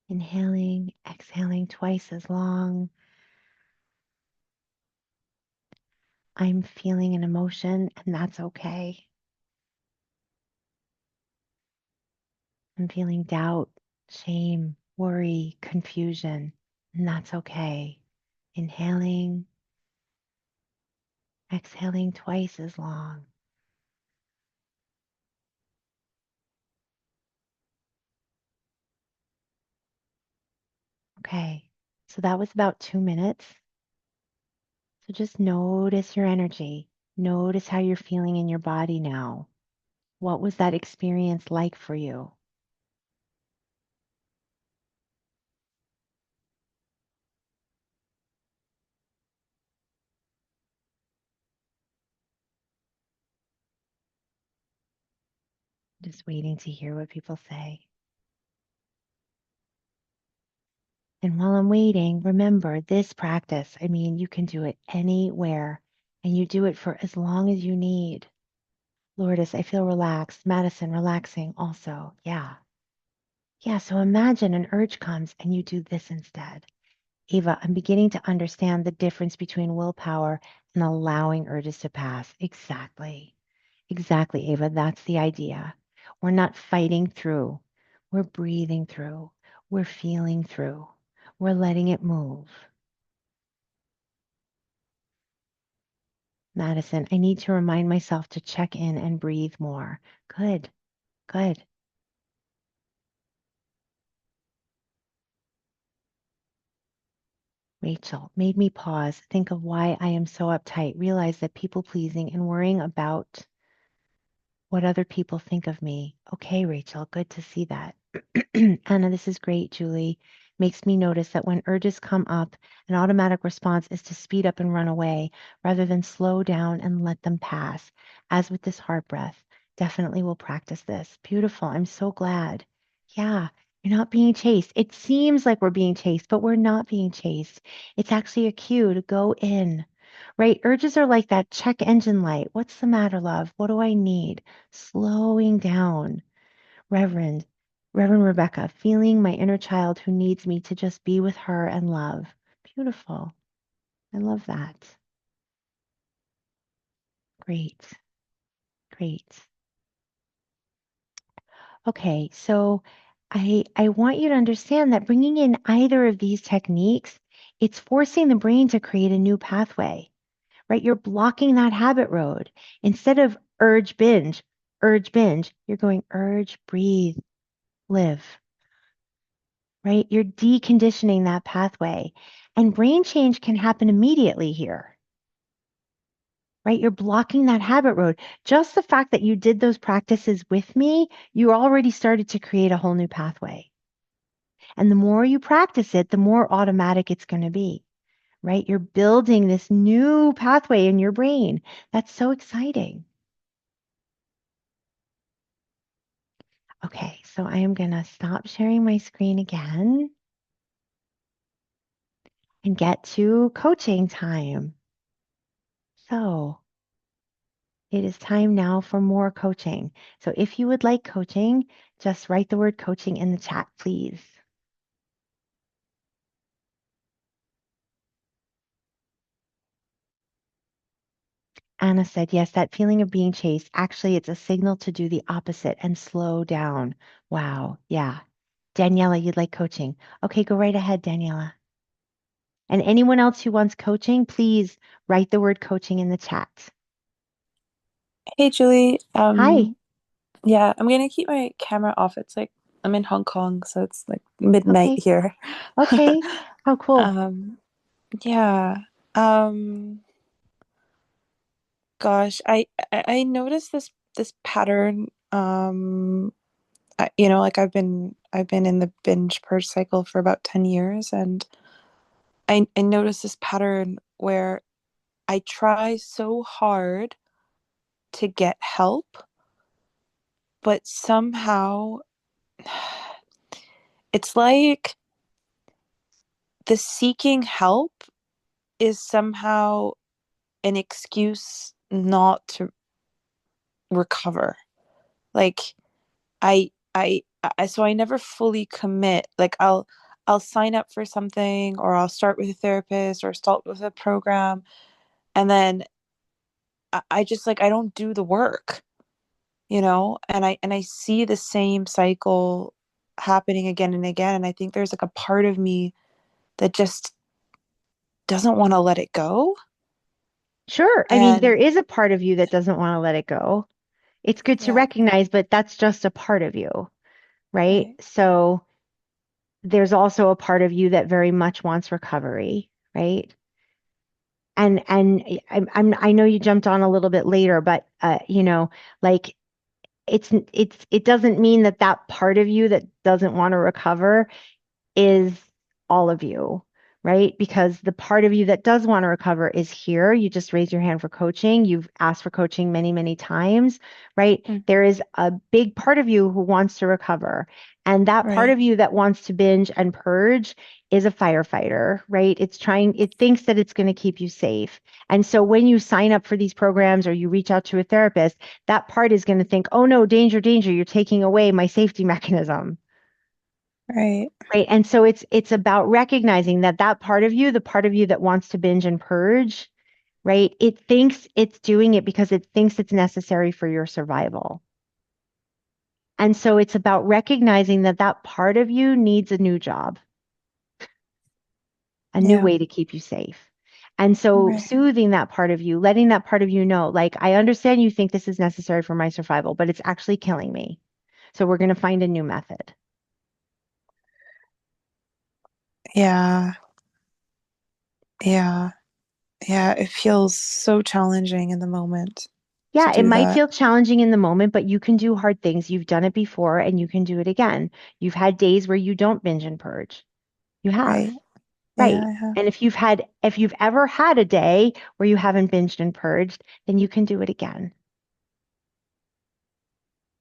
Inhaling, exhaling twice as long. I'm feeling an emotion, and that's okay. I'm feeling doubt, shame, worry, confusion, and that's okay. Inhaling, exhaling twice as long. Okay, so that was about 2 minutes. So just notice your energy. Notice how you're feeling in your body now. What was that experience like for you? Just waiting to hear what people say. And while I'm waiting, remember this practice. I mean, you can do it anywhere and you do it for as long as you need. Lourdes, I feel relaxed. Madison, relaxing also. Yeah. Yeah. So imagine an urge comes and you do this instead. Ava, I'm beginning to understand the difference between willpower and allowing urges to pass. Exactly. Exactly, Ava. That's the idea. We're not fighting through. We're breathing through. We're feeling through. We're letting it move. Madison, I need to remind myself to check in and breathe more. Good, good. Rachel made me pause, think of why I am so uptight, realize that people pleasing and worrying about what other people think of me. Okay, Rachel, good to see that. Anna, this is great, Julie. Makes me notice that when urges come up, an automatic response is to speed up and run away rather than slow down and let them pass. As with this heart breath, definitely will practice this. Beautiful. I'm so glad. Yeah, you're not being chased. It seems like we're being chased, but we're not being chased. It's actually a cue to go in, right? Urges are like that check engine light. What's the matter, love? What do I need? Slowing down. Reverend, Reverend Rebecca, feeling my inner child who needs me to just be with her and love. Beautiful. I love that. Great. Great. Okay, so I want you to understand that bringing in either of these techniques, it's forcing the brain to create a new pathway, right? You're blocking that habit road. Instead of urge, binge, you're going urge, breathe, live. Right? You're deconditioning that pathway. And brain change can happen immediately here, right? You're blocking that habit road. Just the fact that you did those practices with me, you already started to create a whole new pathway. And the more you practice it, the more automatic it's going to be, right? You're building this new pathway in your brain. That's so exciting. Okay, so I am going to stop sharing my screen again and get to coaching time. So it is time now for more coaching. So if you would like coaching, just write the word coaching in the chat, please. Anna said, yes, that feeling of being chased, actually, it's a signal to do the opposite and slow down. Wow. Yeah. Daniela, you'd like coaching. Okay, go right ahead, Daniela. And anyone else who wants coaching, please write the word coaching in the chat. Hey Julie, Hi. yeah, I'm gonna keep my camera off. It's like I'm in Hong Kong, so it's like midnight Okay. here. Okay. How cool. Um, yeah. Um, gosh, I noticed this pattern. Like I've been in the binge purge cycle for about 10 years, and I noticed this pattern where I try so hard to get help, but somehow it's like the seeking help is somehow an excuse not to recover. Like so I never fully commit. Like I'll sign up for something, or I'll start with a therapist or start with a program, and then I just like I don't do the work, and I see the same cycle happening again and again, and I think there's like a part of me that just doesn't want to let it go. Sure. I mean, there And is a part of you that doesn't want to let it go. It's good to yeah, recognize, but that's just a part of you, right? right. So there's also a part of you that very much wants recovery, right? And I know you jumped on a little bit later, but like it doesn't mean that that part of you that doesn't want to recover is all of you, right? Because the part of you that does want to recover is here. You just raised your hand for coaching. You've asked for coaching many, many times, right? Mm. There is a big part of you who wants to recover. And that part Right. of you that wants to binge and purge is a firefighter, right? It thinks that it's going to keep you safe. And so when you sign up for these programs or you reach out to a therapist, that part is going to think, oh no, danger, danger, you're taking away my safety mechanism. Right. Right. And so it's about recognizing that that part of you, the part of you that wants to binge and purge, right? It thinks it's doing it because it thinks it's necessary for your survival. And so it's about recognizing that that part of you needs a new job, a new Yeah. way to keep you safe. And so Right. soothing that part of you, letting that part of you know, like, I understand you think this is necessary for my survival, but it's actually killing me. So we're going to find a new method. Yeah. Yeah. Yeah. It feels so challenging in the moment to Yeah, it do might that. feel challenging in the moment, but you can do hard things. You've done it before and you can do it again. You've had days where you don't binge and purge. You have, Right. Yeah, right? I have. And if you've ever had a day where you haven't binged and purged, then you can do it again.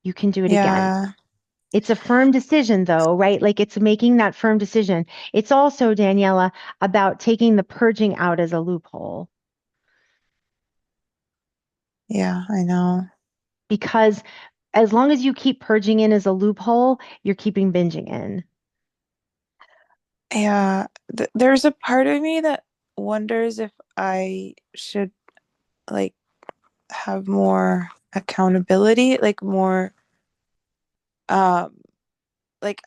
You can do it again. Yeah. It's a firm decision though, right? Like it's making that firm decision. It's also, Daniela, about taking the purging out as a loophole Yeah, I know. because as long as you keep purging in as a loophole, you're keeping binging in. Yeah. There's a part of me that wonders if I should like have more accountability, like more um like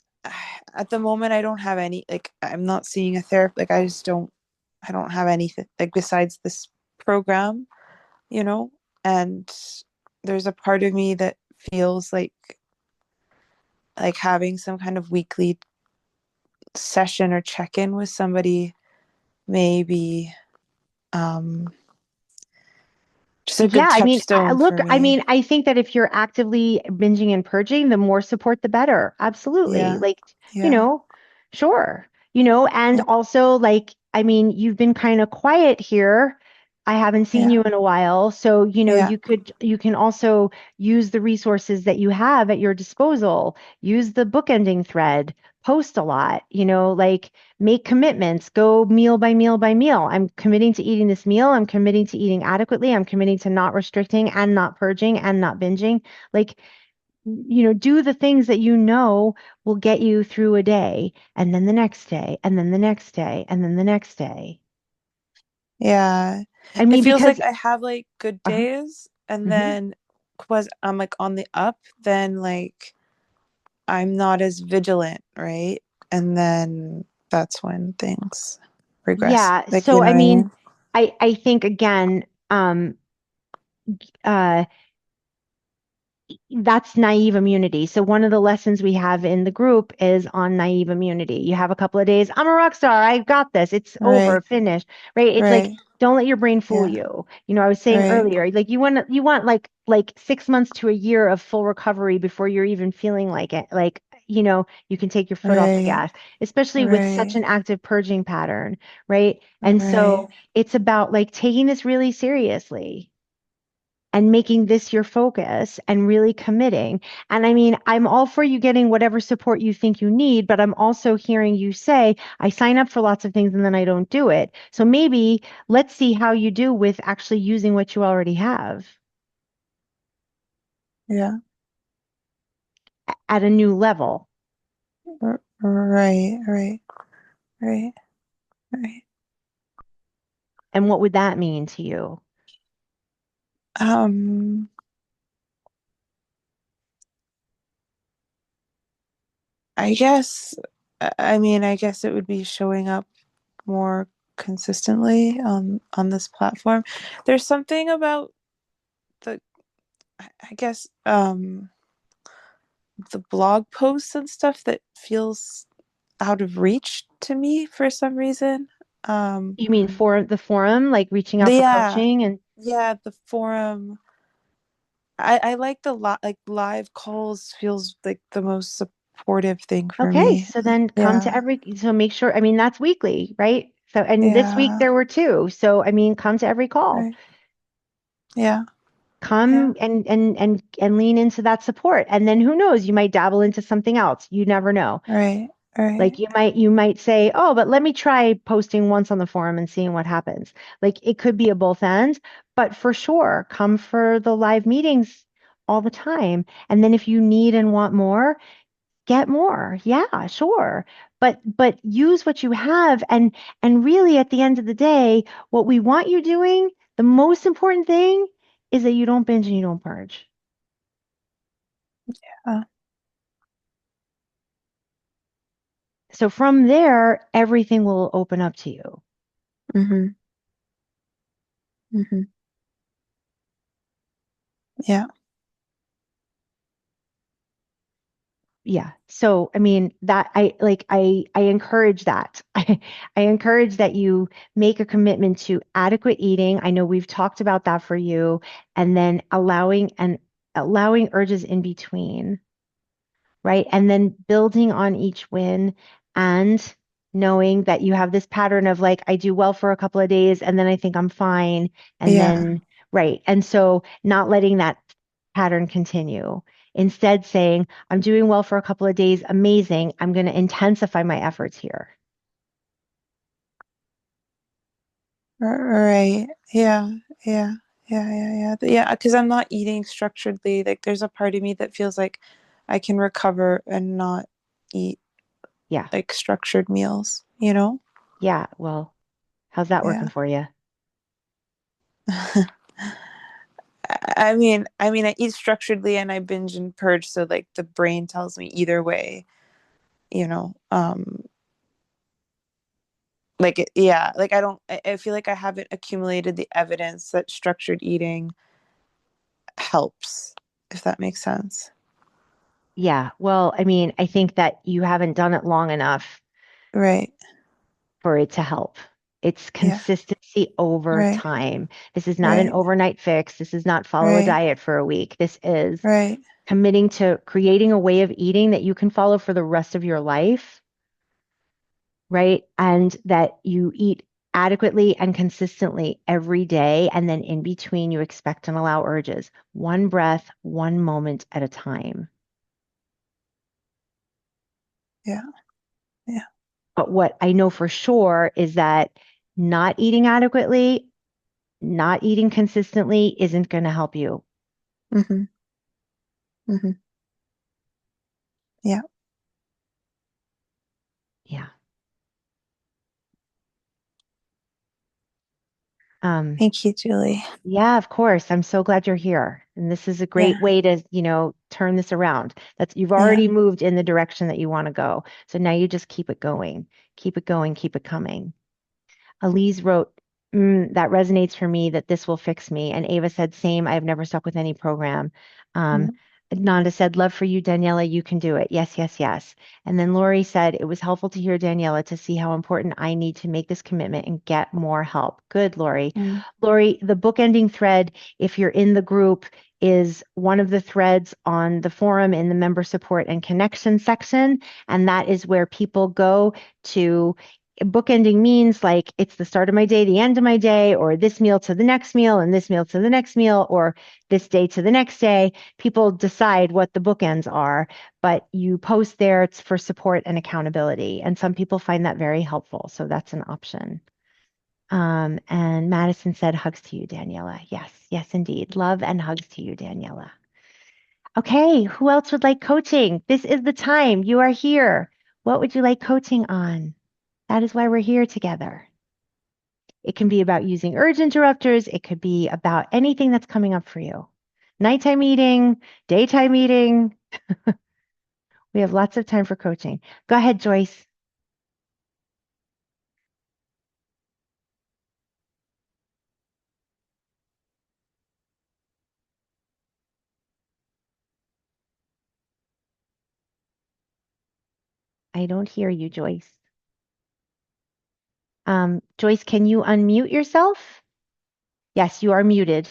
at the moment I don't have any, like I'm not seeing a therapist, like I don't have anything like besides this program, you know? And there's a part of me that feels like having some kind of weekly session or check-in with somebody maybe um just a Yeah, good I mean, touchstone look, for me. I think that if you're actively binging and purging, the more support, the better. Absolutely. Yeah. Like, you Yeah. know, sure. And Yeah. also like, I mean, you've been kind of quiet here. I haven't seen Yeah. you in a while. So, Yeah. you can also use the resources that you have at your disposal. Use the bookending thread, post a lot, like make commitments, go meal by meal by meal. I'm committing to eating this meal. I'm committing to eating adequately. I'm committing to not restricting and not purging and not binging. Like, do the things that will get you through a day and then the next day and then the next day and then the next day. Yeah. I It mean, feels like because, I have like good uh days and mhm. then was I'm like on the up, then like I'm not as vigilant, right? And then that's when things regress. Yeah. Like, you So, know I what I mean, mean? I think again, uh, that's naive immunity. So one of the lessons we have in the group is on naive immunity. You have a couple of days, I'm a rock star, I've got this, it's over, Right. finished, right? It's like, Right. don't let your brain fool Yeah. you. I was saying Right. earlier, like you want like 6 months to a year of full recovery before you're even feeling like it. Like, you can take your foot off the Right. gas, especially with such Right. an active purging pattern, right? And Right. so it's about like taking this really seriously and making this your focus and really committing. And I mean, I'm all for you getting whatever support you think you need, but I'm also hearing you say, I sign up for lots of things and then I don't do it. So maybe let's see how you do with actually using what you already have Yeah. at a new level. Right. Right. Right. Right. And what would that mean to you? Um, I guess, I mean, I guess it would be showing up more consistently on this platform. There's something about the, I guess, the blog posts and stuff that feels out of reach to me for some reason. Um, You mean for the forum, like reaching out for yeah, coaching and yeah, the forum. I like the like live calls feels like the most supportive thing for okay, me. so then come to Yeah, so make sure, I mean, that's weekly, right? So, and this week Yeah. there were two. So, I mean, come to every call. Right. Yeah. Yeah. Come and lean into that support. And then who knows, you might dabble into something else. You never know. Right. Like Right. you might say, "Oh, but let me try posting once on the forum and seeing what happens." Like it could be a both ends, but for sure, come for the live meetings all the time. And then if you need and want more, get more. Yeah, sure. But use what you have and really at the end of the day, what we want you doing, the most important thing is that you don't binge and you don't purge. Uh, So from there, everything will open up to you. mhm. Mhm. Yeah. Yeah. So, I mean, that I encourage that. I encourage that you make a commitment to adequate eating. I know we've talked about that for you, and then allowing urges in between, right? And then building on each win and knowing that you have this pattern of like, I do well for a couple of days and then I think I'm fine. And Yeah. then, right. And so not letting that pattern continue. Instead, saying, I'm doing well for a couple of days, amazing. I'm going to intensify my efforts here. Right. Yeah. Yeah. Yeah. Because I'm not eating structuredly. Like, there's a part of me that feels like I can recover and not eat Yeah. like structured meals, you know? Yeah. Well, how's that working Yeah. for you? I eat structuredly and I binge and purge, so like the brain tells me either way, you know. Yeah, like I feel like I haven't accumulated the evidence that structured eating helps, if that makes sense. Yeah. Well, I mean, I think that you haven't done it long enough Right. for it to help. It's Yeah. consistency over Right. time. This is not an Right. overnight fix. This is not follow a Right. diet for a week. This is Right. committing to creating a way of eating that you can follow for the rest of your life, right? And that you eat adequately and consistently every day. And then in between, you expect and allow urges, one breath, one moment at a time. Yeah. Yeah. But what I know for sure is that not eating adequately, not eating consistently isn't going to help you. Mhm. Mhm. Yeah. Yeah. Um, Thank you, Julie. yeah, of course. I'm so glad you're here. And this is a Yeah. great way to, turn this around. That's you've Yeah. already moved in the direction that you want to go. So now you just keep it going. Keep it going, keep it coming. Elise wrote, that resonates for me that this will fix me. And Ava said, same. I've never stuck with any program. Um, Mm. Nanda said, love for you, Daniela. You can do it. Yes, yes, yes. And then Lori said, it was helpful to hear Daniela to see how important I need to make this commitment and get more help. Good, Lori. Mm. Lori, the bookending thread, if you're in the group, is one of the threads on the forum in the member support and connection section. And that is where people go to bookending means like it's the start of my day, the end of my day, or this meal to the next meal, and this meal to the next meal, or this day to the next day. People decide what the bookends are, but you post there it's for support and accountability. And some people find that very helpful. So that's an option. And Madison said, hugs to you, Daniela. Yes, yes, indeed. Love and hugs to you, Daniela. Okay, who else would like coaching? This is the time. You are here. What would you like coaching on? That is why we're here together. It can be about using urge interrupters. It could be about anything that's coming up for you. Nighttime eating, daytime eating. We have lots of time for coaching. Go ahead, Joyce. I don't hear you, Joyce. Joyce, can you unmute yourself? Yes, you are muted.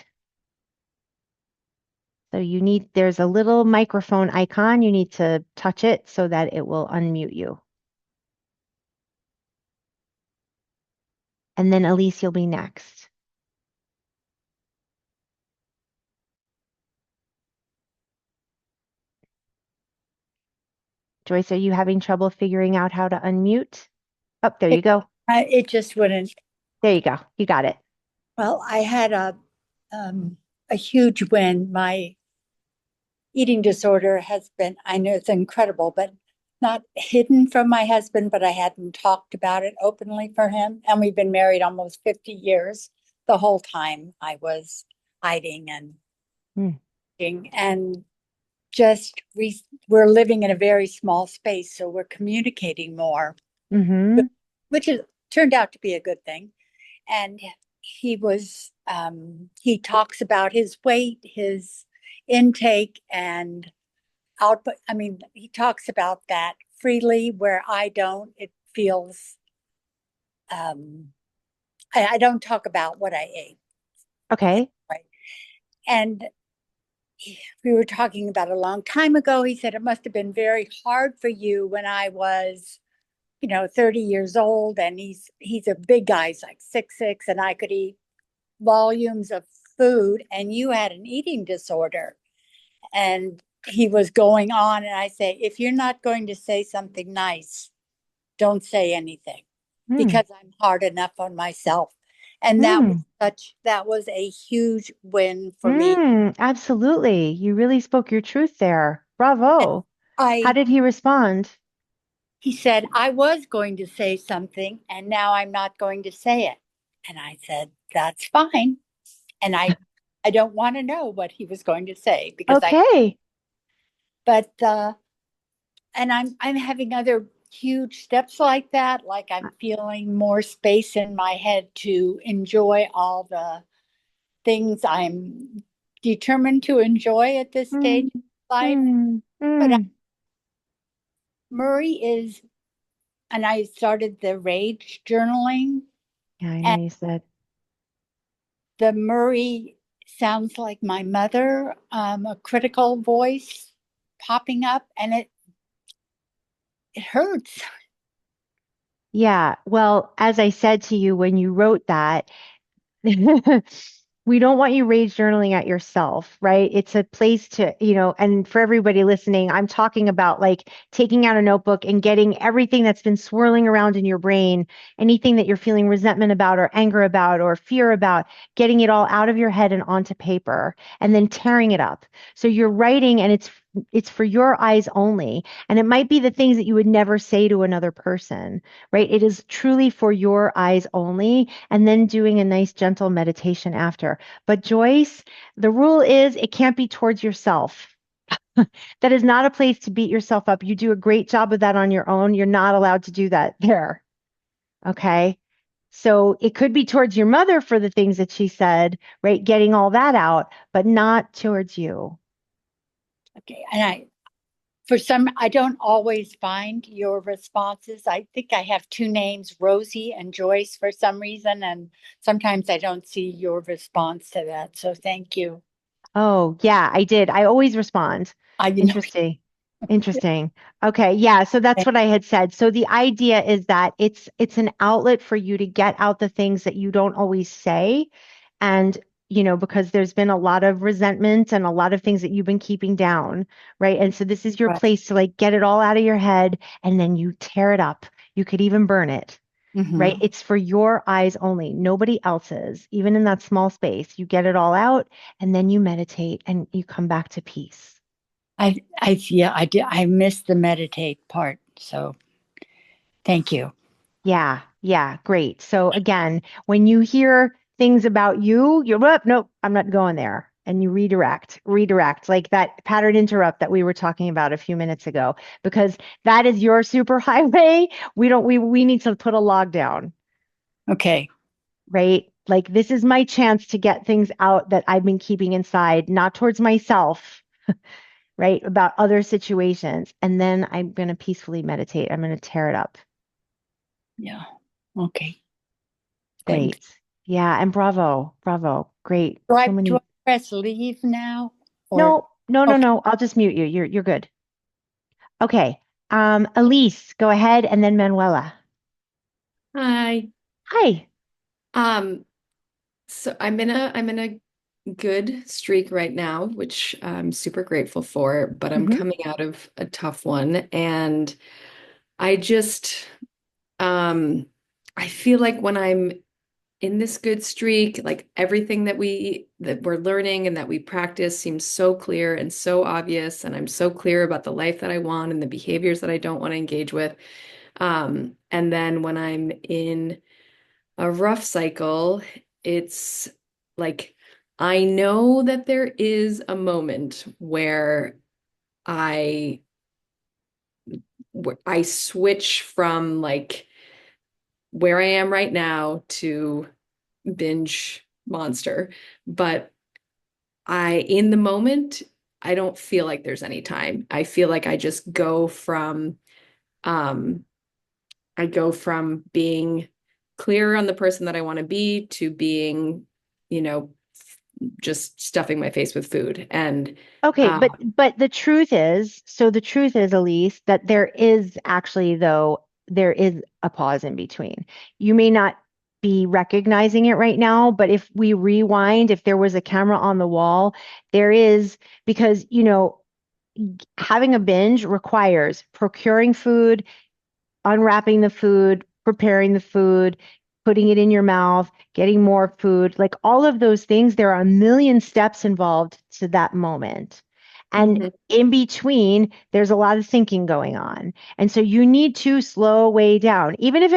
So there's a little microphone icon. You need to touch it so that it will unmute you. And then Elise, you'll be next. Joyce, are you having trouble figuring out how to unmute? Oh, there you go. It just wouldn't. There you go. You got it. Well, I had a huge win. My eating disorder has been, I know it's incredible, but not hidden from my husband, but I hadn't talked about it openly for him. And we've been married almost 50 years. The whole time I was hiding and Mm. and just we're living in a very small space, so we're communicating more, Mm-hmm. which is turned out to be a good thing. And he talks about his weight, his intake and output. I mean, he talks about that freely where I don't. It feels I don't talk about what I ate, Okay. right? And we were talking about a long time ago. He said it must have been very hard for you when I was, 30 years old. And he's a big guy, he's like 6'6", and I could eat volumes of food, and you had an eating disorder. And he was going on, and I say, if you're not going to say something nice, don't say anything, Mm. because I'm hard enough on myself. And Mm. that was a huge win for me. Absolutely. You really spoke your truth there. Bravo. How I did he respond? He said, I was going to say something and now I'm not going to say it. And I said, that's fine. And I don't want to know what he was going to say because Okay. but and I'm having other huge steps like that. Like I'm feeling more space in my head to enjoy all the things I'm determined to enjoy at this stage Mm. of life. Mm. But Mm. Murray is, and I started the rage journaling, Yeah, I know and you said. the Murray sounds like my mother, a critical voice popping up, and it hurts. Yeah. Well, as I said to you when you wrote that, we don't want you rage journaling at yourself, right? It's a place to, and for everybody listening, I'm talking about like taking out a notebook and getting everything that's been swirling around in your brain, anything that you're feeling resentment about or anger about or fear about, getting it all out of your head and onto paper and then tearing it up. So you're writing and it's for your eyes only. And it might be the things that you would never say to another person, right? It is truly for your eyes only, and then doing a nice gentle meditation after. But Joyce, the rule is it can't be towards yourself. That is not a place to beat yourself up. You do a great job of that on your own. You're not allowed to do that there. Okay. So it could be towards your mother for the things that she said, right? Getting all that out, but not towards you. Okay, and I don't always find your responses. I think I have two names, Rosie and Joyce, for some reason, and sometimes I don't see your response to that. So thank you. Oh, yeah, I did. I always respond. I you know Interesting. Interesting. Okay, yeah, so that's what I had said. So the idea is that it's an outlet for you to get out the things that you don't always say. And, because there's been a lot of resentment and a lot of things that you've been keeping down, right? And so this is your right. place to like get it all out of your head and then you tear it up. You could even burn it, right? Mhm. It's for your eyes only, nobody else's. Even in that small space, you get it all out and then you meditate and you come back to peace. Yeah, I did. I missed the meditate part. So thank you. Yeah, yeah, great. So again, when you hear things about you, you're up, nope, I'm not going there. And you redirect, like that pattern interrupt that we were talking about a few minutes ago, because that is your super highway. We need to put a log down, Okay. right? Like this is my chance to get things out that I've been keeping inside, not towards myself, right? About other situations. And then I'm going to peacefully meditate. I'm going to tear it up. Yeah. Okay. Thanks. Great. Yeah, and bravo, bravo. Great. So Do I many. press leave now? Or No, no, no, okay. no. I'll just mute you. You're good. Okay. Elise, go ahead, and then Manuela. Hi. Hi. Um, so I'm in a good streak right now, which I'm super grateful for, but I'm Hmm. coming out of a tough one. And I just um I feel like when I'm in this good streak, like everything that we're learning and that we practice seems so clear and so obvious, and I'm so clear about the life that I want and the behaviors that I don't want to engage with. And then when I'm in a rough cycle, it's like I know that there is a moment where I I switch from like where I am right now to binge monster, but in the moment, I don't feel like there's any time. I feel like um I go from being clear on the person that I want to be to being, you know, just stuffing my face with food. And Okay, um, but the truth is, Elise, that there is actually though there is a pause in between. You may not be recognizing it right now, but if we rewind, if there was a camera on the wall, there is because having a binge requires procuring food, unwrapping the food, preparing the food, putting it in your mouth, getting more food, like all of those things, there are a million steps involved to that moment. And mhm, in between, there's a lot of thinking going on. And so you need to slow way down. Even if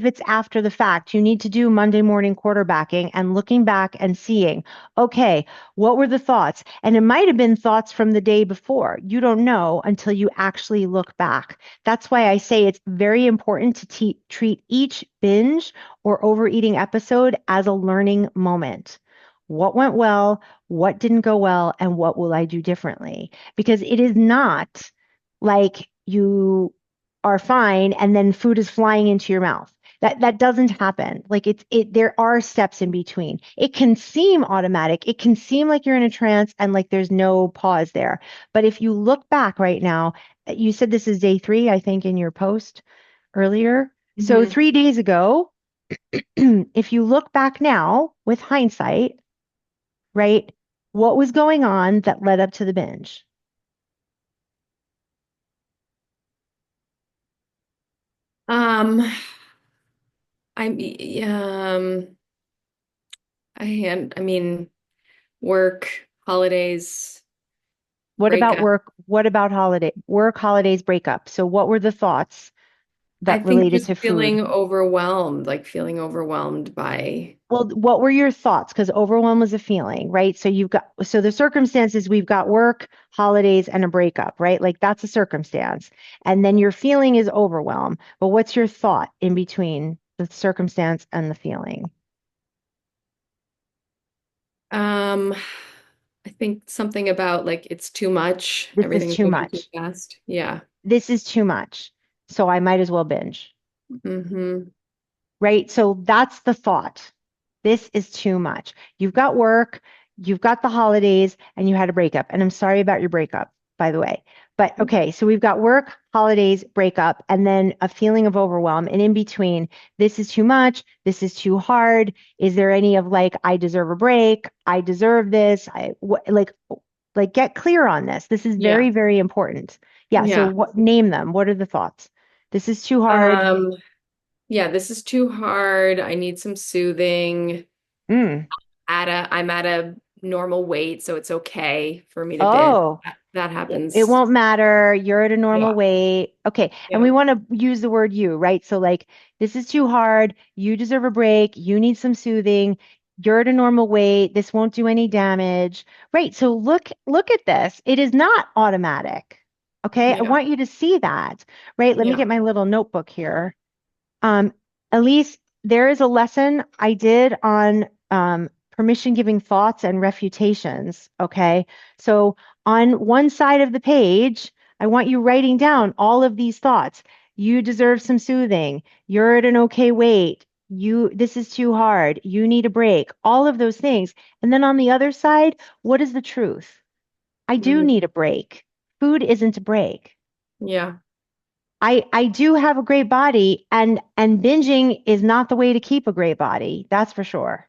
it's after the fact, you need to do Monday morning quarterbacking and looking back and seeing, okay, what were the thoughts? And it might have been thoughts from the day before. You don't know until you actually look back. That's why I say it's very important to treat each binge or overeating episode as a learning moment. What went well? What didn't go well? And what will I do differently? Because it is not like you are fine and then food is flying into your mouth. That doesn't happen. Like there are steps in between. It can seem automatic. It can seem like you're in a trance and like there's no pause there. But if you look back right now, you said this is day 3, I think, in your post earlier. So mhm. 3 days ago, if you look back now with hindsight, right, what was going on that led up to the binge? Um, I'm I mean, work, holidays, What about breakup. work? What about work, holidays, breakup? So what were the thoughts I that think related just to food? feeling overwhelmed by. Well, what were your thoughts? Because overwhelm was a feeling, right? So the circumstances, we've got work, holidays, and a breakup, right? Like that's a circumstance. And then your feeling is overwhelm. But what's your thought in between the circumstance and the feeling? Um, I think something about like it's too much. This is Everything's too moving too much. fast. Yeah. This is too much. So I might as well binge, Hmm. right? So that's the thought. This is too much. You've got work, you've got the holidays, and you had a breakup. And I'm sorry about your breakup, by the way. But okay, so we've got work, holidays, breakup, and then a feeling of overwhelm. And in between, this is too much, this is too hard. Is there any of like, I deserve a break, I deserve this? Like get clear on this. This is Yeah. very, very important. Yeah, so Yeah. what name them? What are the thoughts? This is too hard. Um, yeah, this is too hard. I need some soothing. Mm. I'm at a normal weight, so it's okay for me to binge. Oh, That it happens. won't matter. You're at a normal Yeah. weight. Okay. And Yeah. we want to use the word you, right? So like this is too hard. You deserve a break. You need some soothing. You're at a normal weight. This won't do any damage. Right. So look at this. It is not automatic. Okay. I Yeah. want you to see that. Right. Let me Yeah. get my little notebook here. Um, Elise, there is a lesson I did on permission giving thoughts and refutations. Okay. So on one side of the page, I want you writing down all of these thoughts. You deserve some soothing. You're at an okay weight. This is too hard. You need a break. All of those things. And then on the other side, what is the truth? I do Mm, need a break. Food isn't a break. yeah. I do have a great body, and binging is not the way to keep a great body. That's for sure.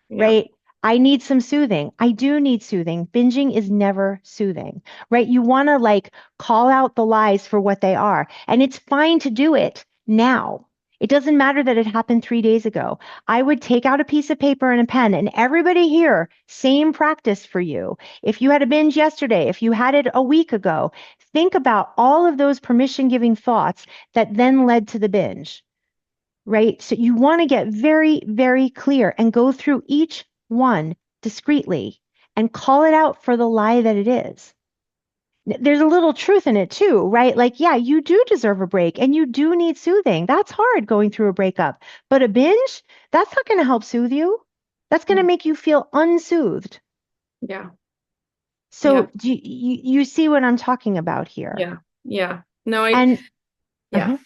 Yeah. Right? I need some soothing. I do need soothing. Binging is never soothing, right? You want to like call out the lies for what they are. And it's fine to do it now. It doesn't matter that it happened 3 days ago. I would take out a piece of paper and a pen, and everybody here, same practice for you. If you had a binge yesterday, if you had it a week ago, think about all of those permission giving thoughts that then led to the binge, right? So you want to get very, very clear and go through each one discreetly and call it out for the lie that it is. There's a little truth in it too, right? Like, yeah, you do deserve a break and you do need soothing. That's hard going through a breakup. But a binge, that's not going to help soothe you. That's going to make you feel unsoothed. Yeah. So Yeah. do you see what I'm talking about here? Yeah. Yeah. No, And yeah.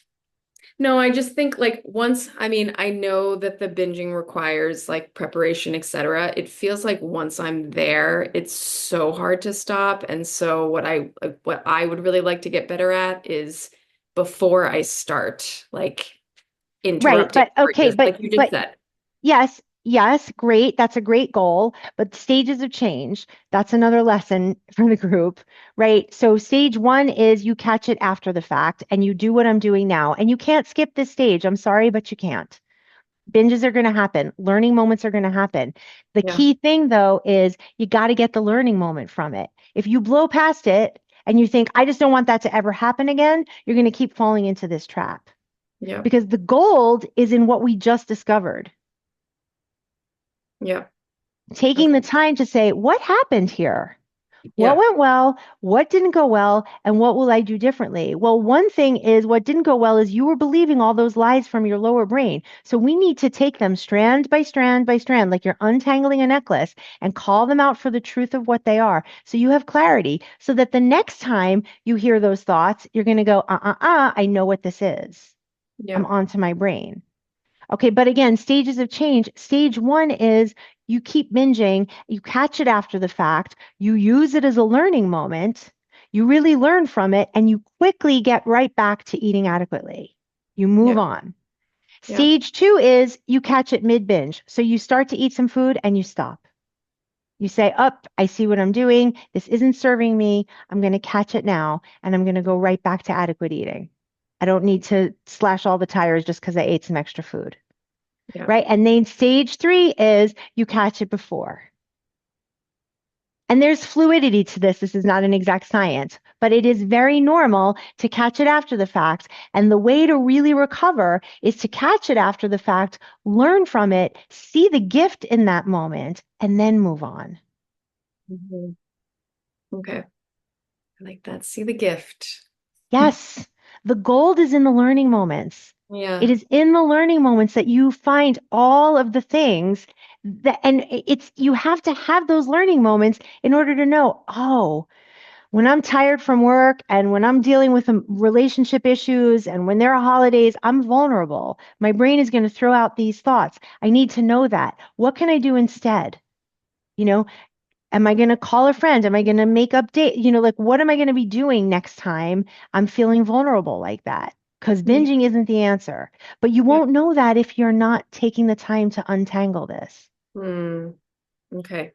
No, I just think like once, I mean, I know that the binging requires like preparation, etc. It feels like once I'm there, it's so hard to stop. And so what I would really like to get better at is before I start, like right, interrupting but okay, urges, like you just but said. yes, yes, great. That's a great goal. But stages of change, that's another lesson for the group, right? So stage one is you catch it after the fact and you do what I'm doing now. And you can't skip this stage. I'm sorry, but you can't. Binges are going to happen. Learning moments are going to happen. The Yeah. key thing, though, is you got to get the learning moment from it. If you blow past it and you think, I just don't want that to ever happen again, you're going to keep falling into this trap Yeah. because the gold is in what we just discovered. Yeah. Taking Okay. the time to say, what happened here? What Yeah. went well? What didn't go well? And what will I do differently? Well, one thing is what didn't go well is you were believing all those lies from your lower brain. So we need to take them strand by strand by strand, like you're untangling a necklace, and call them out for the truth of what they are. So you have clarity so that the next time you hear those thoughts, you're going to go, I know what this is. I'm Yeah. onto my brain. Okay, but again, stages of change. Stage one is you keep binging, you catch it after the fact, you use it as a learning moment, you really learn from it, and you quickly get right back to eating adequately. You move Yeah. on. Yeah. Stage two is you catch it mid binge. So you start to eat some food and you stop. You say, Up, I see what I'm doing. This isn't serving me. I'm going to catch it now and I'm going to go right back to adequate eating. I don't need to slash all the tires just because I ate some extra food. Yeah. Right. And then stage three is you catch it before. And there's fluidity to this. This is not an exact science, but it is very normal to catch it after the fact. And the way to really recover is to catch it after the fact, learn from it, see the gift in that moment, and then move on. Mhm. Okay. I like that. See the gift. Yes, the gold is in the learning moments. It Yeah. is in the learning moments that you find all of the things that, and it's, you have to have those learning moments in order to know, oh, when I'm tired from work and when I'm dealing with relationship issues and when there are holidays, I'm vulnerable. My brain is going to throw out these thoughts. I need to know that. What can I do instead? You know, am I going to call a friend? Am I going to make update? Like what am I going to be doing next time I'm feeling vulnerable like that? Because Yeah. binging isn't the answer. But you Yeah. won't know that if you're not taking the time to untangle this. Mm. Okay.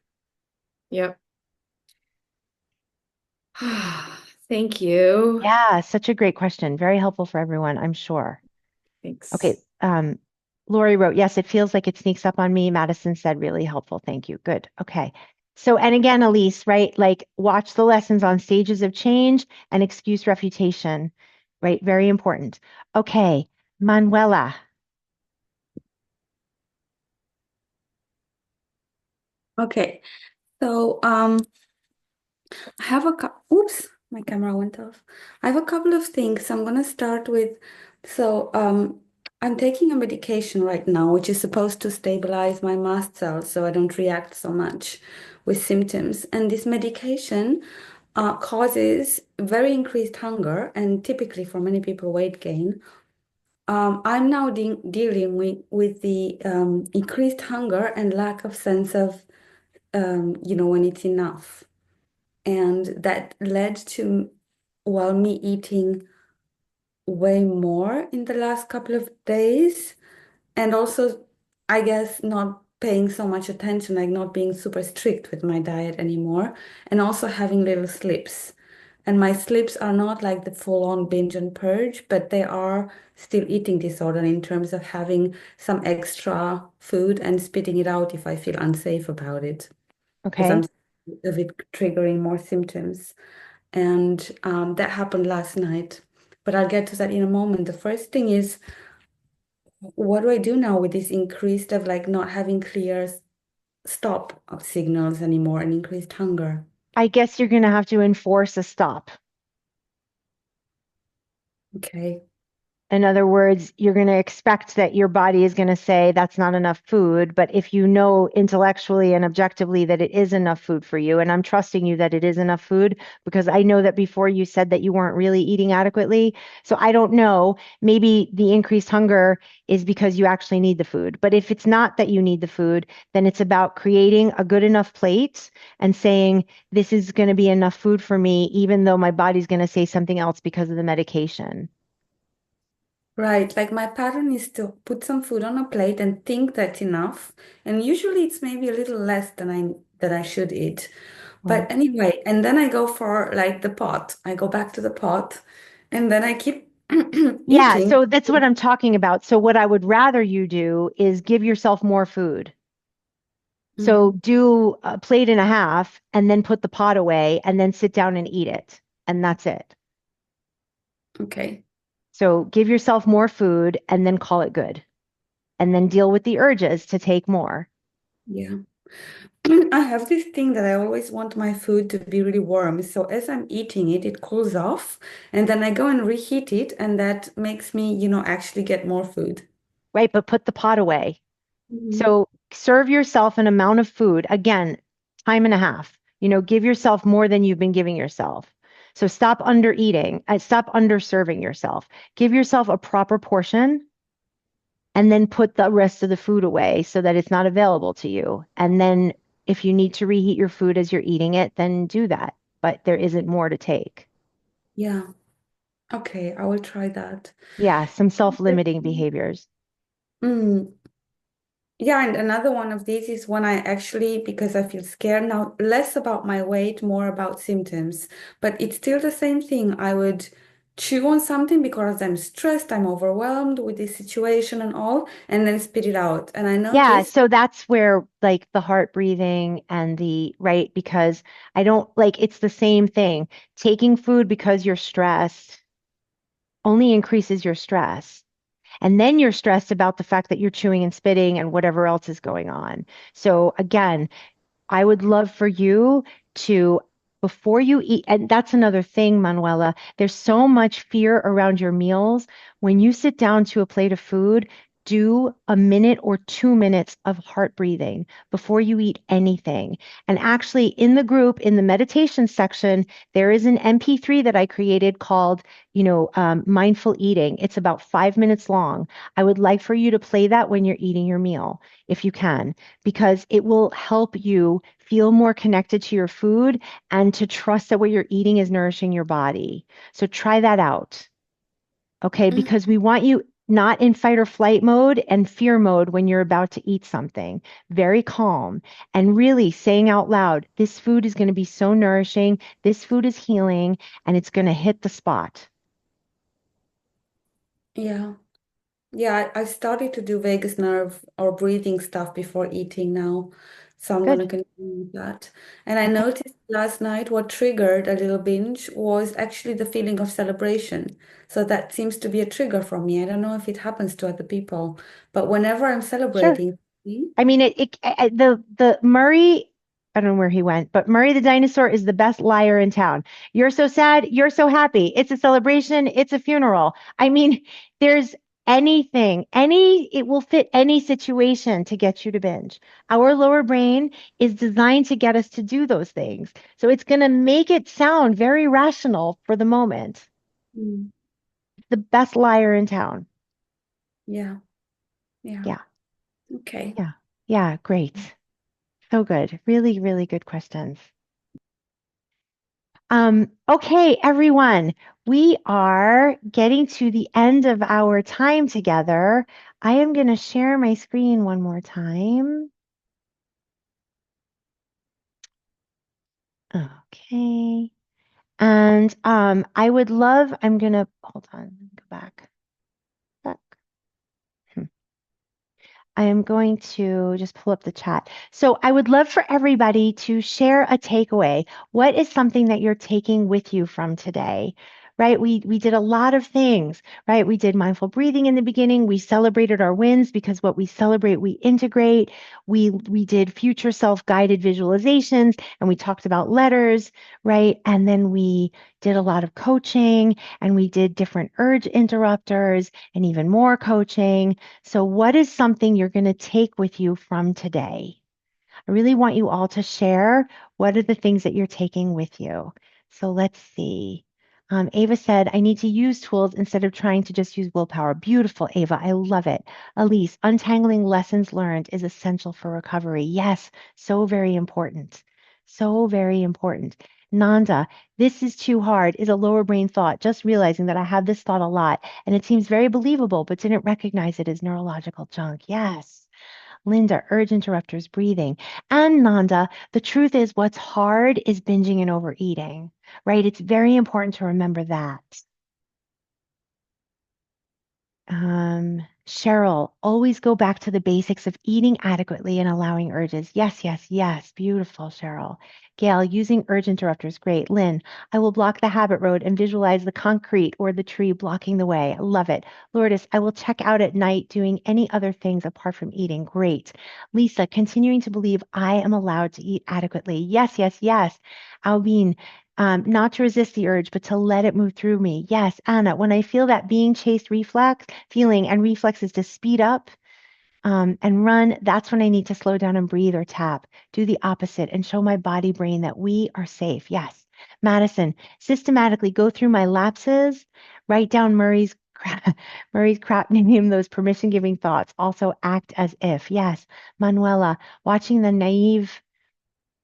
Yep. Thank you. Yeah, such a great question. Very helpful for everyone, I'm sure. Okay. Thanks. Lori wrote, yes, it feels like it sneaks up on me. Madison said, really helpful. Thank you. Good. Okay. So, and again, Elise, right? Like watch the lessons on stages of change and excuse refutation, right? Very important. Okay. Manuela. Okay. So, I have oops, my camera went off. I have a couple of things. I'm gonna start with, so I'm taking a medication right now, which is supposed to stabilize my mast cells so I don't react so much with symptoms. And this medication causes very increased hunger and typically for many people weight gain. I'm now dealing with the increased hunger and lack of sense of, when it's enough. And that led to, well, me eating way more in the last couple of days. And also, I guess not paying so much attention, like not being super strict with my diet anymore, and also having little slips. And my slips are not like the full-on binge and purge, but they are still eating disorder in terms of having some extra food and spitting it out if I feel unsafe about it, because Okay. I'm of it triggering more symptoms. And that happened last night. But I'll get to that in a moment. The first thing is, what do I do now with this increased of like not having clear stop signals anymore and increased hunger? I guess you're going to have to enforce a stop. Okay. In other words, you're going to expect that your body is going to say that's not enough food. But if you know intellectually and objectively that it is enough food for you, and I'm trusting you that it is enough food because I know that before you said that you weren't really eating adequately. So I don't know. Maybe the increased hunger is because you actually need the food. But if it's not that you need the food, then it's about creating a good enough plate and saying, this is going to be enough food for me, even though my body's going to say something else because of the medication. Right. Like my pattern is to put some food on a plate and think that's enough. And usually it's maybe a little less than I should eat. Well, But anyway, and then I go for like the pot. I go back to the pot and then I keep yeah, eating. so that's what I'm talking about. So what I would rather you do is give yourself more food. So Mhm. do a plate and a half and then put the pot away and then sit down and eat it. And that's it. Okay. So give yourself more food and then call it good. And then deal with the urges to take more. Yeah. I have this thing that I always want my food to be really warm. So as I'm eating it, it cools off, and then I go and reheat it, and that makes me, actually get more food. Right? But put the pot away. Mhm. So serve yourself an amount of food. Again, time and a half. Give yourself more than you've been giving yourself. So stop under eating, stop under serving yourself. Give yourself a proper portion and then put the rest of the food away so that it's not available to you. And then if you need to reheat your food as you're eating it, then do that. But there isn't more to take. Yeah. Okay, I will try that. Yeah, some self-limiting behaviors. Mm. Yeah, and another one of these is when I actually, because I feel scared now, less about my weight, more about symptoms. But it's still the same thing. I would chew on something because I'm stressed, I'm overwhelmed with this situation and all, and then spit it out. And I Yeah, noticed, so that's where like the heart breathing and the right, because I don't like it's the same thing. Taking food because you're stressed only increases your stress. And then you're stressed about the fact that you're chewing and spitting and whatever else is going on. So again, I would love for you to, before you eat, and that's another thing, Manuela, there's so much fear around your meals. When you sit down to a plate of food, do a minute or 2 minutes of heart breathing before you eat anything. And actually, in the group, in the meditation section, there is an MP3 that I created called, mindful eating. It's about 5 minutes long. I would like for you to play that when you're eating your meal, if you can, because it will help you feel more connected to your food and to trust that what you're eating is nourishing your body. So try that out. Okay, mm, because we want you not in fight or flight mode and fear mode when you're about to eat something. Very calm and really saying out loud, this food is going to be so nourishing, this food is healing, and it's going to hit the spot. yeah. Yeah, I started to do vagus nerve or breathing stuff before eating now. So I'm Good. gonna continue with that. And I Okay. noticed last night what triggered a little binge was actually the feeling of celebration. So that seems to be a trigger for me. I don't know if it happens to other people, but whenever I'm Sure. celebrating, I mean, the Murray, I don't know where he went, but Murray the dinosaur is the best liar in town. You're so sad, you're so happy. It's a celebration, it's a funeral. I mean, there's it will fit any situation to get you to binge. Our lower brain is designed to get us to do those things. So it's going to make it sound very rational for the moment. Mm, The best liar in town. yeah, yeah, Yeah. okay. Yeah. Yeah. Great. So good. Really, really good questions. Okay, everyone, we are getting to the end of our time together. I am going to share my screen one more time. Okay. And I would love, I'm going to hold on, go back. Back. I am going to just pull up the chat. So I would love for everybody to share a takeaway. What is something that you're taking with you from today? Right? We did a lot of things, right? We did mindful breathing in the beginning. We celebrated our wins because what we celebrate, we integrate. We did future self-guided visualizations and we talked about letters, right? And then we did a lot of coaching and we did different urge interrupters and even more coaching. So, what is something you're going to take with you from today? I really want you all to share what are the things that you're taking with you. So, let's see. Ava said, I need to use tools instead of trying to just use willpower. Beautiful, Ava. I love it. Elise, untangling lessons learned is essential for recovery. Yes, so very important. So very important. Nanda, this is too hard is a lower brain thought. Just realizing that I have this thought a lot and it seems very believable, but didn't recognize it as neurological junk. Yes. Linda, urge interrupters, breathing. And Nanda, the truth is what's hard is binging and overeating, right? It's very important to remember that. Cheryl, always go back to the basics of eating adequately and allowing urges. Yes, yes, yes. Beautiful, Cheryl. Gail, using urge interrupters. Great. Lynn, I will block the habit road and visualize the concrete or the tree blocking the way. I love it. Lourdes, I will check out at night doing any other things apart from eating. Great. Lisa, continuing to believe I am allowed to eat adequately. Yes, yes, yes. Albine, not to resist the urge, but to let it move through me. Yes, Anna, when I feel that being chased reflex, feeling and reflexes to speed up and run, that's when I need to slow down and breathe or tap. Do the opposite and show my body brain that we are safe. Yes. Madison, systematically go through my lapses, write down Murray's crap name, those permission giving thoughts. Also act as if. Yes. Manuela, watching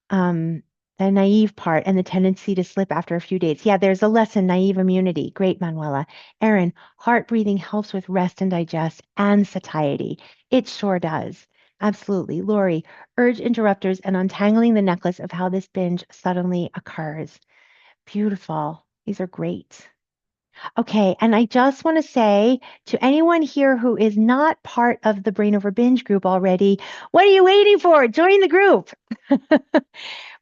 um, the naive part and the tendency to slip after a few days. Yeah, there's a lesson, naive immunity. Great, Manuela. Erin, heart breathing helps with rest and digest and satiety. It sure does. Absolutely. Lori, urge interrupters and untangling the necklace of how this binge suddenly occurs. Beautiful. These are great. Okay, and I just want to say to anyone here who is not part of the Brain Over Binge group already, what are you waiting for? Join the group.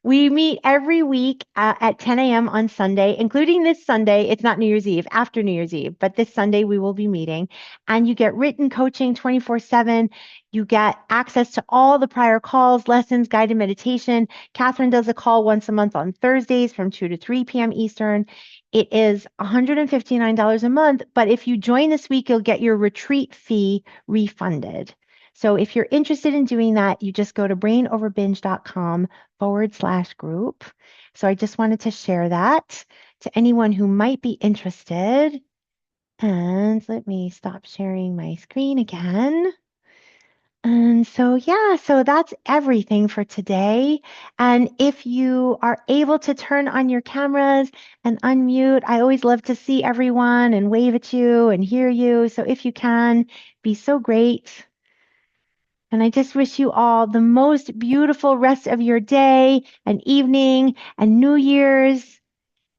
We meet every week at 10 a.m. on Sunday, including this Sunday. It's not New Year's Eve, after New Year's Eve, but this Sunday we will be meeting. And you get written coaching 24/7. You get access to all the prior calls, lessons, guided meditation. Catherine does a call once a month on Thursdays from 2 to 3 p.m. Eastern. It is $159 a month, but if you join this week, you'll get your retreat fee refunded. So if you're interested in doing that, you just go to brainoverbinge.com/group. So I just wanted to share that to anyone who might be interested. And let me stop sharing my screen again. And so, yeah, so that's everything for today. And if you are able to turn on your cameras and unmute, I always love to see everyone and wave at you and hear you. So if you can, be so great. And I just wish you all the most beautiful rest of your day and evening and New Year's.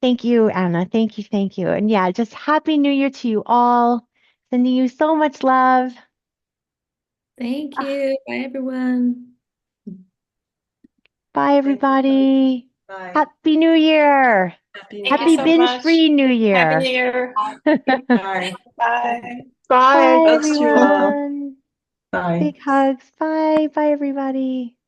Thank you, Anna. Thank you. Thank you. And yeah, just Happy New Year to you all. Sending you so much love. Thank you. Bye, everyone. Bye, everybody. Bye. Happy New Year. Happy New Thank you Happy so Year. much. binge-free New Happy Year. New Year. Bye. Bye. Bye, Hugs to you all. everyone. Bye. Big hugs. Bye. Bye, everybody.